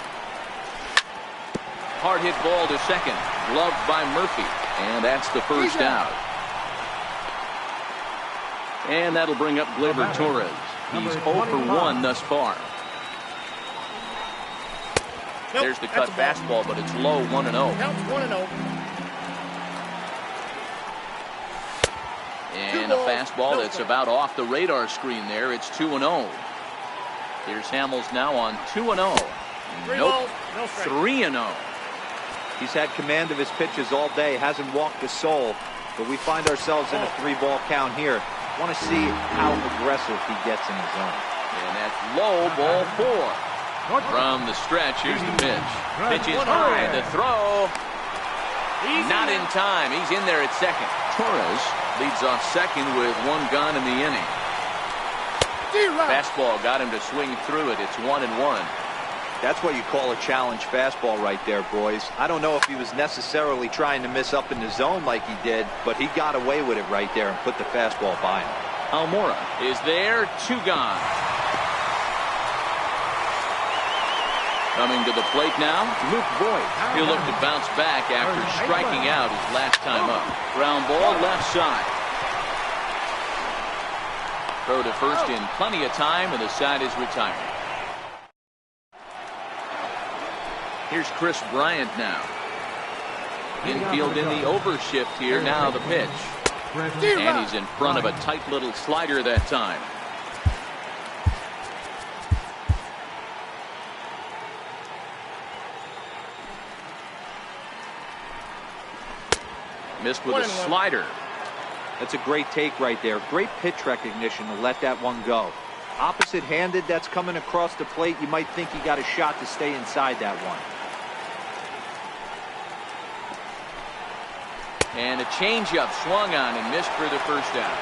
Speaker 1: Hard hit ball to second. Gloved by Murphy. And that's the first out. And that'll bring up Gleyber Torres. He's 0 for 1 thus far. There's the cut fastball, but it's low, 1-0.
Speaker 6: Counts 1-0.
Speaker 1: And a fastball that's about off the radar screen there. It's 2-0. Here's Hamels now on 2-0. Nope. 3-0.
Speaker 3: He's had command of his pitches all day, hasn't walked a soul, but we find ourselves in a 3-ball count here. Want to see how aggressive he gets in the zone.
Speaker 1: And that's low, ball 4. From the stretch, here's the pitch. Pitch is high, the throw. Not in time. He's in there at second. Torres leads off second with 1 gone in the inning. Fastball got him to swing through it. It's 1-1.
Speaker 3: That's what you call a challenge fastball right there, boys. I don't know if he was necessarily trying to miss up in the zone like he did, but he got away with it right there and put the fastball by him.
Speaker 1: Almora is there, 2 gone. Coming to the plate now, Luke Voigt. He'll look to bounce back after striking out his last time up. Ground ball left side. Throw to first in plenty of time, and the side is retired. Here's Chris Bryant now. Infield in the overshift here. Now the pitch. And he's in front of a tight little slider that time. Missed with a slider.
Speaker 3: That's a great take right there. Great pitch recognition to let that one go. Opposite-handed, that's coming across the plate. You might think he got a shot to stay inside that one.
Speaker 1: And a changeup swung on and missed for the first out.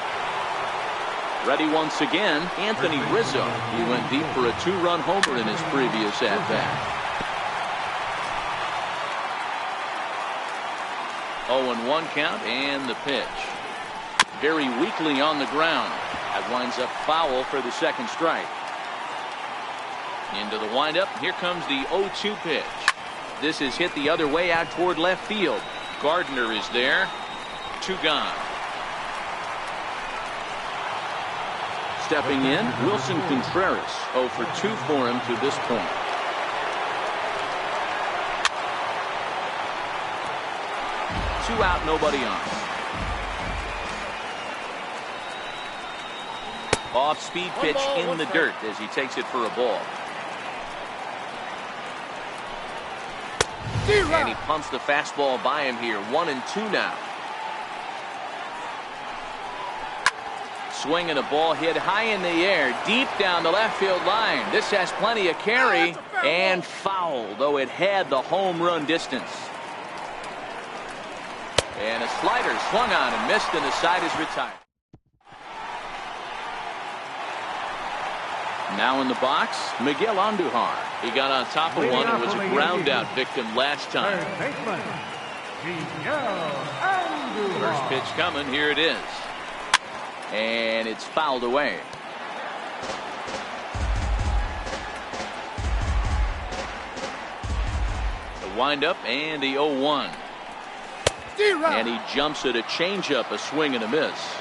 Speaker 1: Ready once again, Anthony Rizzo. He went deep for a 2-run homer in his previous at-bat. 0-1 count, and the pitch. Very weakly on the ground. That winds up foul for the second strike. Into the windup. Here comes the 0-2 pitch. This is hit the other way out toward left field. Gardner is there. 2 gone. Stepping in, Wilson Contreras. 0 for 2 for him to this point. Two out, nobody on. Off-speed pitch in the dirt as he takes it for a ball. And he punts the fastball by him here. 1-2 now. Swinging a ball hit high in the air, deep down the left field line. This has plenty of carry, and foul, though it had the home run distance. And a slider swung on and missed, and the side is retired. Now in the box, Miguel Andujar. He got on top of one and was a ground out victim last time. First pitch coming, here it is. And it's fouled away. The windup and the 0-1. And he jumps at a changeup, a swing and a miss.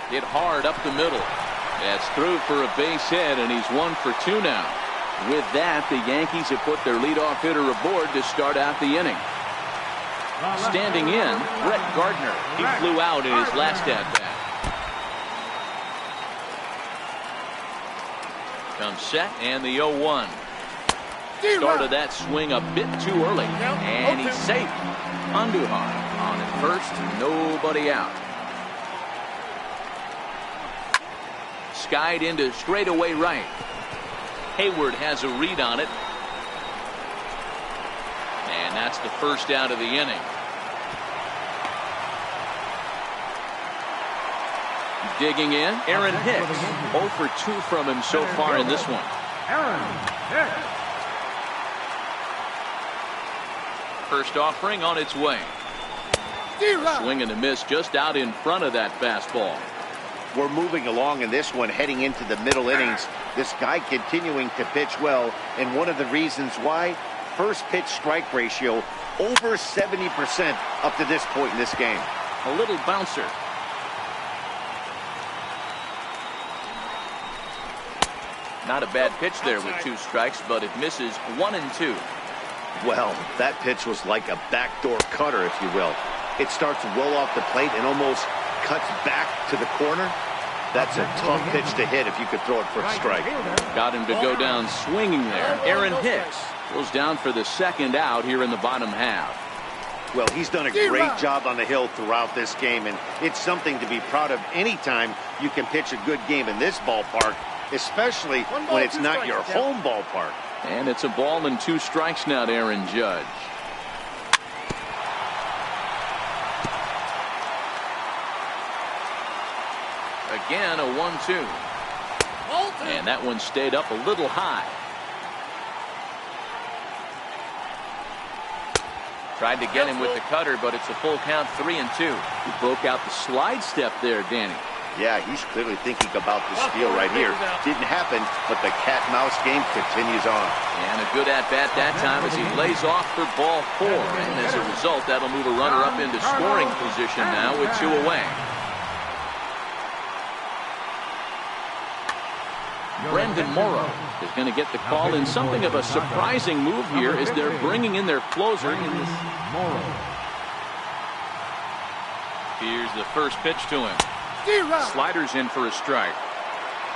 Speaker 1: Hit hard up the middle. That's through for a base hit, and he's 1 for 2 now. With that, the Yankees have put their leadoff hitter aboard to start out the inning. Standing in, Brett Gardner. He flew out in his last at-bat. Comes set, and the 0-1. Started that swing a bit too early, and he's safe. Andujar on at first, nobody out. Skied into straightaway right. Hayward has a read on it. And that's the first out of the inning. Digging in, Aaron Hicks. 0 for 2 from him so far in this one.
Speaker 2: Aaron Hicks.
Speaker 1: First offering on its way. Swing and a miss just out in front of that fastball.
Speaker 4: We're moving along in this one, heading into the middle innings. This guy continuing to pitch well, and one of the reasons why, first pitch strike ratio over 70% up to this point in this game.
Speaker 1: A little bouncer. Not a bad pitch there with 2 strikes, but it misses 1 and 2.
Speaker 4: Well, that pitch was like a backdoor cutter, if you will. It starts well off the plate and almost cuts back to the corner. That's a tough pitch to hit if you could throw it for a strike.
Speaker 1: Got him to go down swinging there. Aaron Hicks goes down for the second out here in the bottom half.
Speaker 4: Well, he's done a great job on the hill throughout this game, and it's something to be proud of anytime you can pitch a good game in this ballpark, especially when it's not your home ballpark.
Speaker 1: And it's a ball and 2 strikes now to Aaron Judge. Again, a 1-2. And that one stayed up a little high. Tried to get him with the cutter, but it's a full count, 3-2. He broke out the slide step there, Danny.
Speaker 4: Yeah, he's clearly thinking about the steal right here. Didn't happen, but the cat-mouse game continues on.
Speaker 1: And a good at-bat that time as he lays off for ball 4. And as a result, that'll move a runner up into scoring position now with 2 away. Brandon Morrow is going to get the call in something of a surprising move here as they're bringing in their closer in this. Here's the first pitch to him. Sliders in for a strike.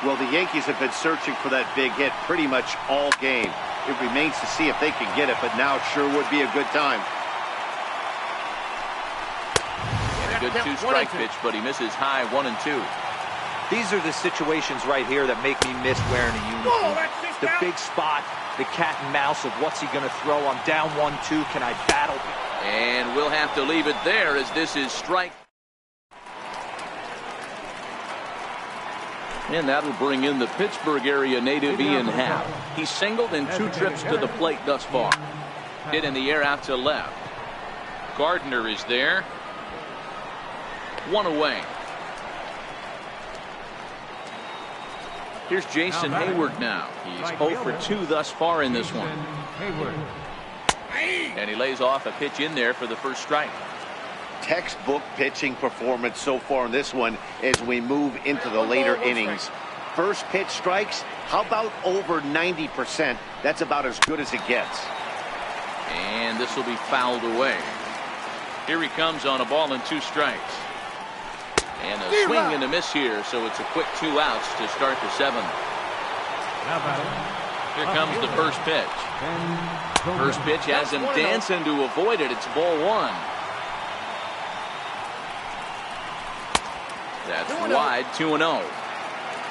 Speaker 4: Well, the Yankees have been searching for that big hit pretty much all game. It remains to see if they can get it, but now it sure would be a good time.
Speaker 1: And a good 2-strike pitch, but he misses high, 1 and 2.
Speaker 3: These are the situations right here that make me miss wearing a uniform. The big spot, the cat and mouse of what's he going to throw. I'm down 1-2. Can I battle?
Speaker 1: And we'll have to leave it there as this is strike. And that'll bring in the Pittsburgh area native Ian Happ. He's singled in 2 trips to the plate thus far. Hit in the air out to left. Gardner is there. 1 away. Here's Jason Hayward now. He's 0 for 2 thus far in this one. And he lays off a pitch in there for the first strike.
Speaker 4: Textbook pitching performance so far in this one as we move into the later innings. First pitch strikes, how about over 90%? That's about as good as it gets.
Speaker 1: And this will be fouled away. Here he comes on a ball and 2 strikes. And a swing and a miss here, so it's a quick 2 outs to start the 7th. Here comes the first pitch. First pitch has him dancing to avoid it. It's ball 1. That's wide, 2-0.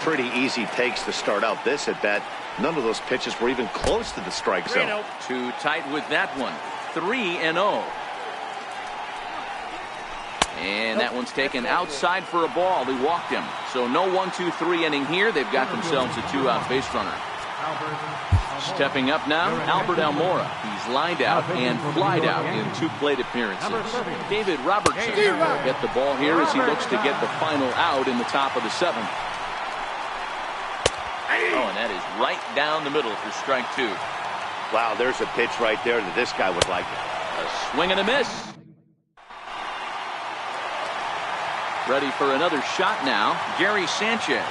Speaker 4: Pretty easy takes to start out this at bat. None of those pitches were even close to the strike zone.
Speaker 1: Too tight with that one. 3-0. And that one's taken outside for a ball. He walked him. So no 1-2-3 inning here. They've got themselves a 2-out base runner. Stepping up now, Albert Almora. He's lined out and flied out in 2 plate appearances. David Robertson will get the ball here as he looks to get the final out in the top of the 7th. Oh, and that is right down the middle for strike 2.
Speaker 4: Wow, there's a pitch right there that this guy would like.
Speaker 1: A swing and a miss. Ready for another shot now, Gary Sanchez.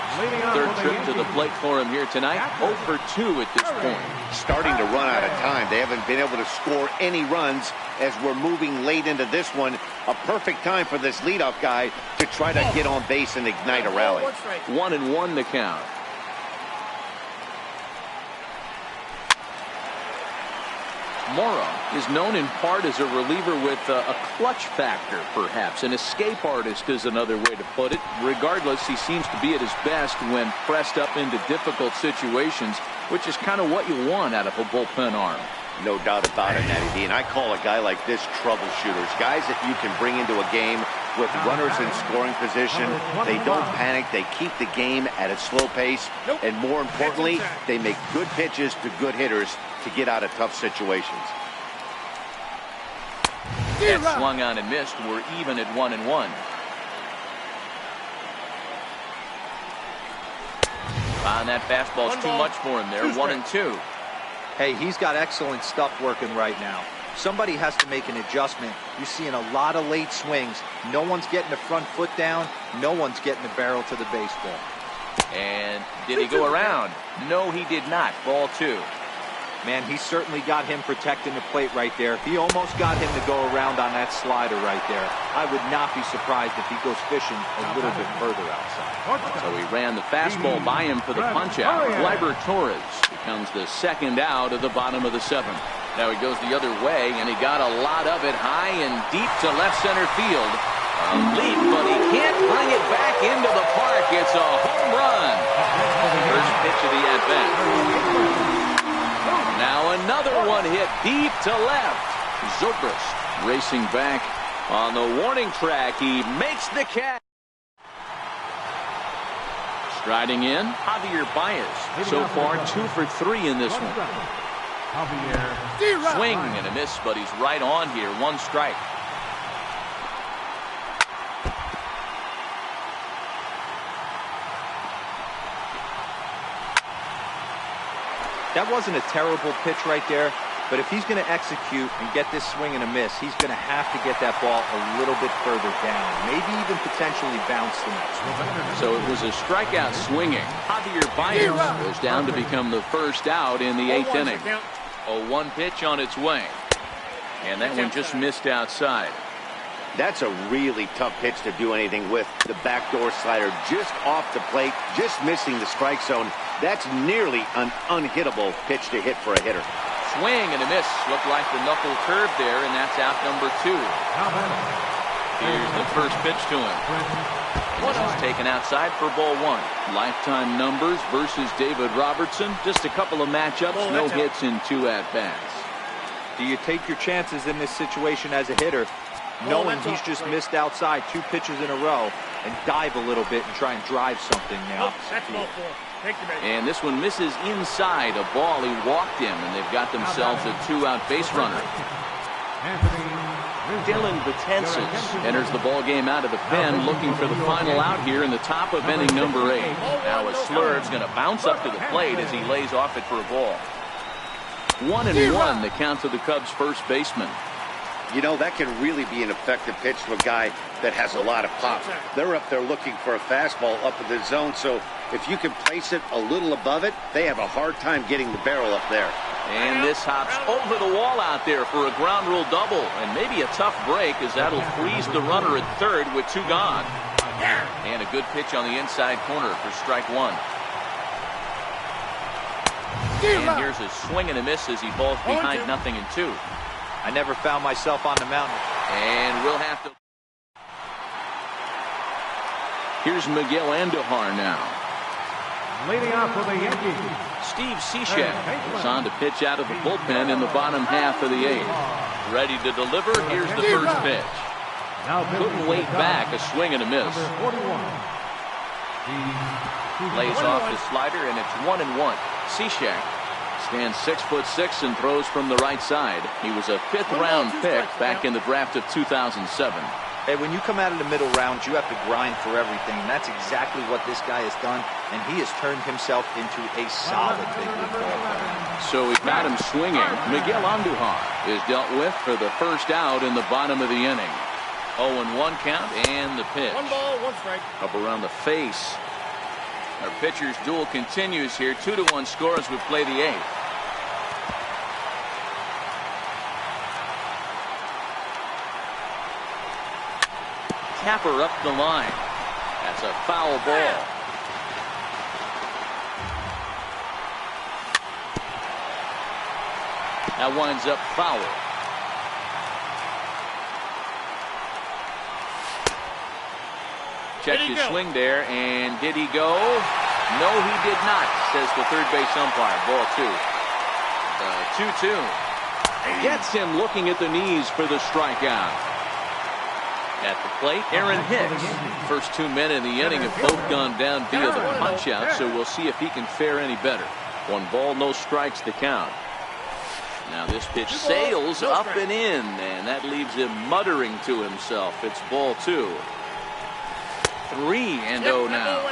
Speaker 1: 3rd trip to the plate for him here tonight. 0 for 2 at this point.
Speaker 4: Starting to run out of time. They haven't been able to score any runs as we're moving late into this one. A perfect time for this leadoff guy to try to get on base and ignite a rally.
Speaker 1: 1-1 the count. Morrow is known in part as a reliever with a clutch factor, perhaps. An escape artist is another way to put it. Regardless, he seems to be at his best when pressed up into difficult situations, which is kind of what you want out of a bullpen arm.
Speaker 4: No doubt about it, Matty D. And I call a guy like this troubleshooters. Guys that you can bring into a game with runners in scoring position. They don't panic. They keep the game at a slow pace. And more importantly, they make good pitches to good hitters to get out of tough situations.
Speaker 1: That swung on and missed. We're even at 1-1. That fastball's too much for him there. 1-2.
Speaker 3: Hey, he's got excellent stuff working right now. Somebody has to make an adjustment. You're seeing a lot of late swings. No one's getting the front foot down. No one's getting the barrel to the baseball.
Speaker 1: And did he go around? No, he did not. Ball 2.
Speaker 3: Man, he certainly got him protecting the plate right there. He almost got him to go around on that slider right there. I would not be surprised if he goes fishing a little bit further outside.
Speaker 1: So he ran the fastball by him for the punch-out. Gleyber Torres becomes the second out of the bottom of the 7th. Now he goes the other way, and he got a lot of it high and deep to left center field. A leap, but he can't bring it back into the park. It's a home run. First pitch of the at-bat. Now another one hit deep to left. Zobrist racing back on the warning track. He makes the catch. Striding in, Javier Baez. So far, 2 for 3 in this one. Swing and a miss, but he's right on here. 1 strike.
Speaker 3: That wasn't a terrible pitch right there, but if he's going to execute and get this swing and a miss, he's going to have to get that ball a little bit further down, maybe even potentially bounce the next one.
Speaker 1: So it was a strikeout swinging. Javier Baez goes down to become the first out in the 8th inning. A 1 pitch on its way, and that one just missed outside.
Speaker 4: That's a really tough pitch to do anything with. The backdoor slider just off the plate, just missing the strike zone. That's nearly an unhittable pitch to hit for a hitter.
Speaker 1: Swing and a miss. Looked like the knuckle curve there, and that's out number 2. Here's the first pitch to him. And this is taken outside for ball 1. Lifetime numbers versus David Robertson. Just a couple of matchups, no hits in 2 at-bats.
Speaker 3: Do you take your chances in this situation as a hitter, knowing he's just missed outside 2 pitches in a row, and dive a little bit and try and drive something now?
Speaker 6: That's ball 4.
Speaker 1: And this one misses inside a ball. He walked him, and they've got themselves a 2-out base runner. Dylan Betances enters the ball game out of the pen, looking for the final out here in the top of inning number 8. Now a slurve's going to bounce up to the plate as he lays off it for a ball. 1-1 the count to the Cubs' first baseman.
Speaker 4: You know, that can really be an effective pitch to a guy that has a lot of pop. They're up there looking for a fastball up in the zone, so if you can place it a little above it, they have a hard time getting the barrel up there.
Speaker 1: And this hops over the wall out there for a ground rule double, and maybe a tough break as that'll freeze the runner at third with 2 gone. And a good pitch on the inside corner for strike 1. And here's a swing and a miss as he falls behind 0-2.
Speaker 3: I never found myself on the mountain.
Speaker 1: And we'll have to. Here's Miguel Andujar now.
Speaker 2: Leading off for the Yankees,
Speaker 1: Steve Cishek is on to pitch out of the bullpen in the bottom half of the 8th. Ready to deliver. Here's the first pitch. Couldn't wait back. A swing and a miss. Lays off the slider, and it's 1-1. Cishek stands 6'6" and throws from the right side. He was a 5th-round pick back in the draft of 2007.
Speaker 3: Hey, when you come out of the middle rounds, you have to grind for everything, and that's exactly what this guy has done, and he has turned himself into a solid big league ball player.
Speaker 1: So he got him swinging. Miguel Andujar is dealt with for the first out in the bottom of the inning. 0-1 count, and the pitch.
Speaker 6: 1 ball, 1 strike.
Speaker 1: Up around the face. Our pitcher's duel continues here. 2-1 score as we play the 8th. Tapper up the line. That's a foul ball. That winds up foul. Checked his swing there, and did he go? No, he did not, says the third base umpire. Ball 2. 2-2. Gets him looking at the knees for the strikeout. At the plate, Aaron Hicks. First 2 men in the inning have both gone down via the punch-out, so we'll see if he can fare any better. 1 ball, no strikes to count. Now this pitch sails up and in, and that leaves him muttering to himself. It's ball 2. 3-0 now.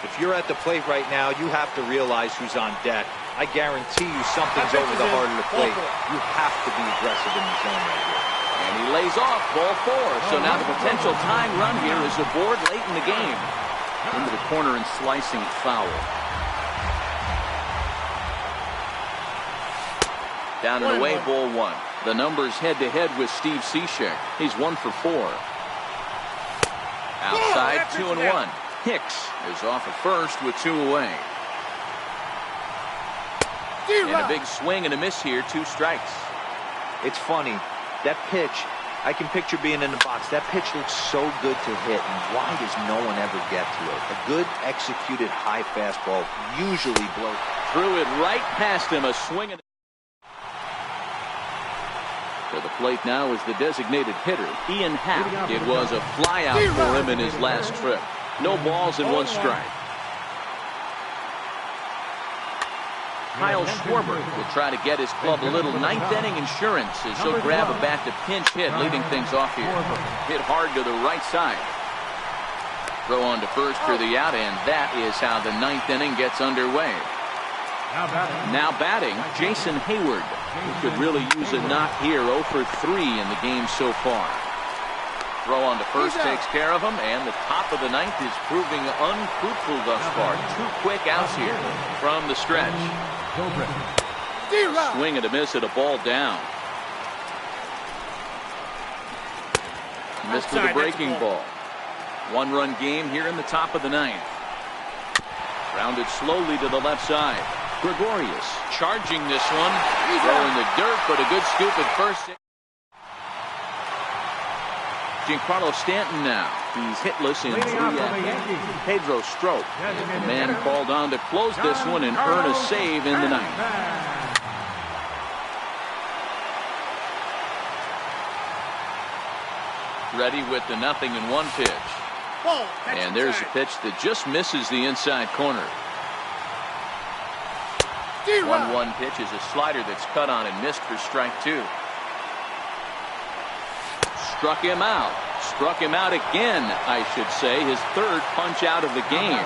Speaker 3: If you're at the plate right now, you have to realize who's on deck. I guarantee you something's over the heart of the plate. You have to be aggressive in the zone right here.
Speaker 1: And he lays off ball 4. So now the potential tying run here is aboard late in the game. Into the corner and slicing foul. Down and away, ball 1. The numbers head-to-head with Steve Cishek. He's 1 for 4. Outside, 2-1. Hicks is off at first with 2 away. And a big swing and a miss here, 2 strikes.
Speaker 3: It's funny. That pitch, I can picture being in the box. That pitch looks so good to hit, and why does no one ever get to it? A good executed high fastball usually blows.
Speaker 1: Threw it right past him, a swing and to the plate now is the designated hitter, Ian Happ. It was a flyout for him in his last trip. No balls and 1 strike. Kyle Schwarber will try to get his club a little ninth-inning insurance as he'll grab a bat to pinch hit, leading things off here. Hit hard to the right side. Throw on to first for the out, and that is how the 9th inning gets underway. Now batting, Jason Hayward, who could really use a knock here. 0 for 3 in the game so far. Throw on to first takes care of him, and the top of the 9th is proving unfruitful thus far. 2 quick outs here from the stretch. Swing and a miss at a ball down. Missed with a breaking ball. 1-run game here in the top of the 9th. Rounded slowly to the left side. Gregorius charging this one. Throwing the dirt, but a good scoop at first. Giancarlo Stanton now. He's hitless in 3 at-bats. Pedro Strop, the man called on to close this one and earn a save in the 9th. Ready with the 0-1 pitch. And there's a pitch that just misses the inside corner. 1-1 pitch is a slider that's cut on and missed for strike 2. Struck him out. Struck him out again, I should say. His 3rd punch out of the game.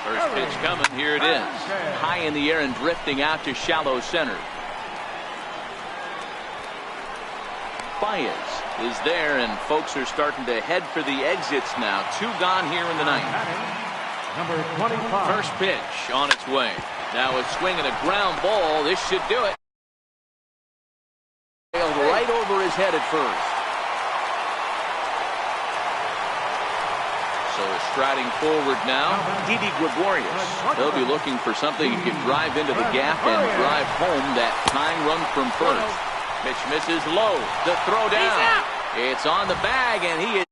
Speaker 1: First pitch coming. Here it is. High in the air and drifting out to shallow center. Baez is there, and folks are starting to head for the exits now. 2 gone here in the 9th. First pitch on its way. Now a swing and a ground ball. This should do it. Sailed right over his head at first. So striding forward now, Didi Gregorius. They'll be looking for something he can drive into the gap and drive home that tying run from first. Pitch misses low. The throw down. It's on the bag, and he is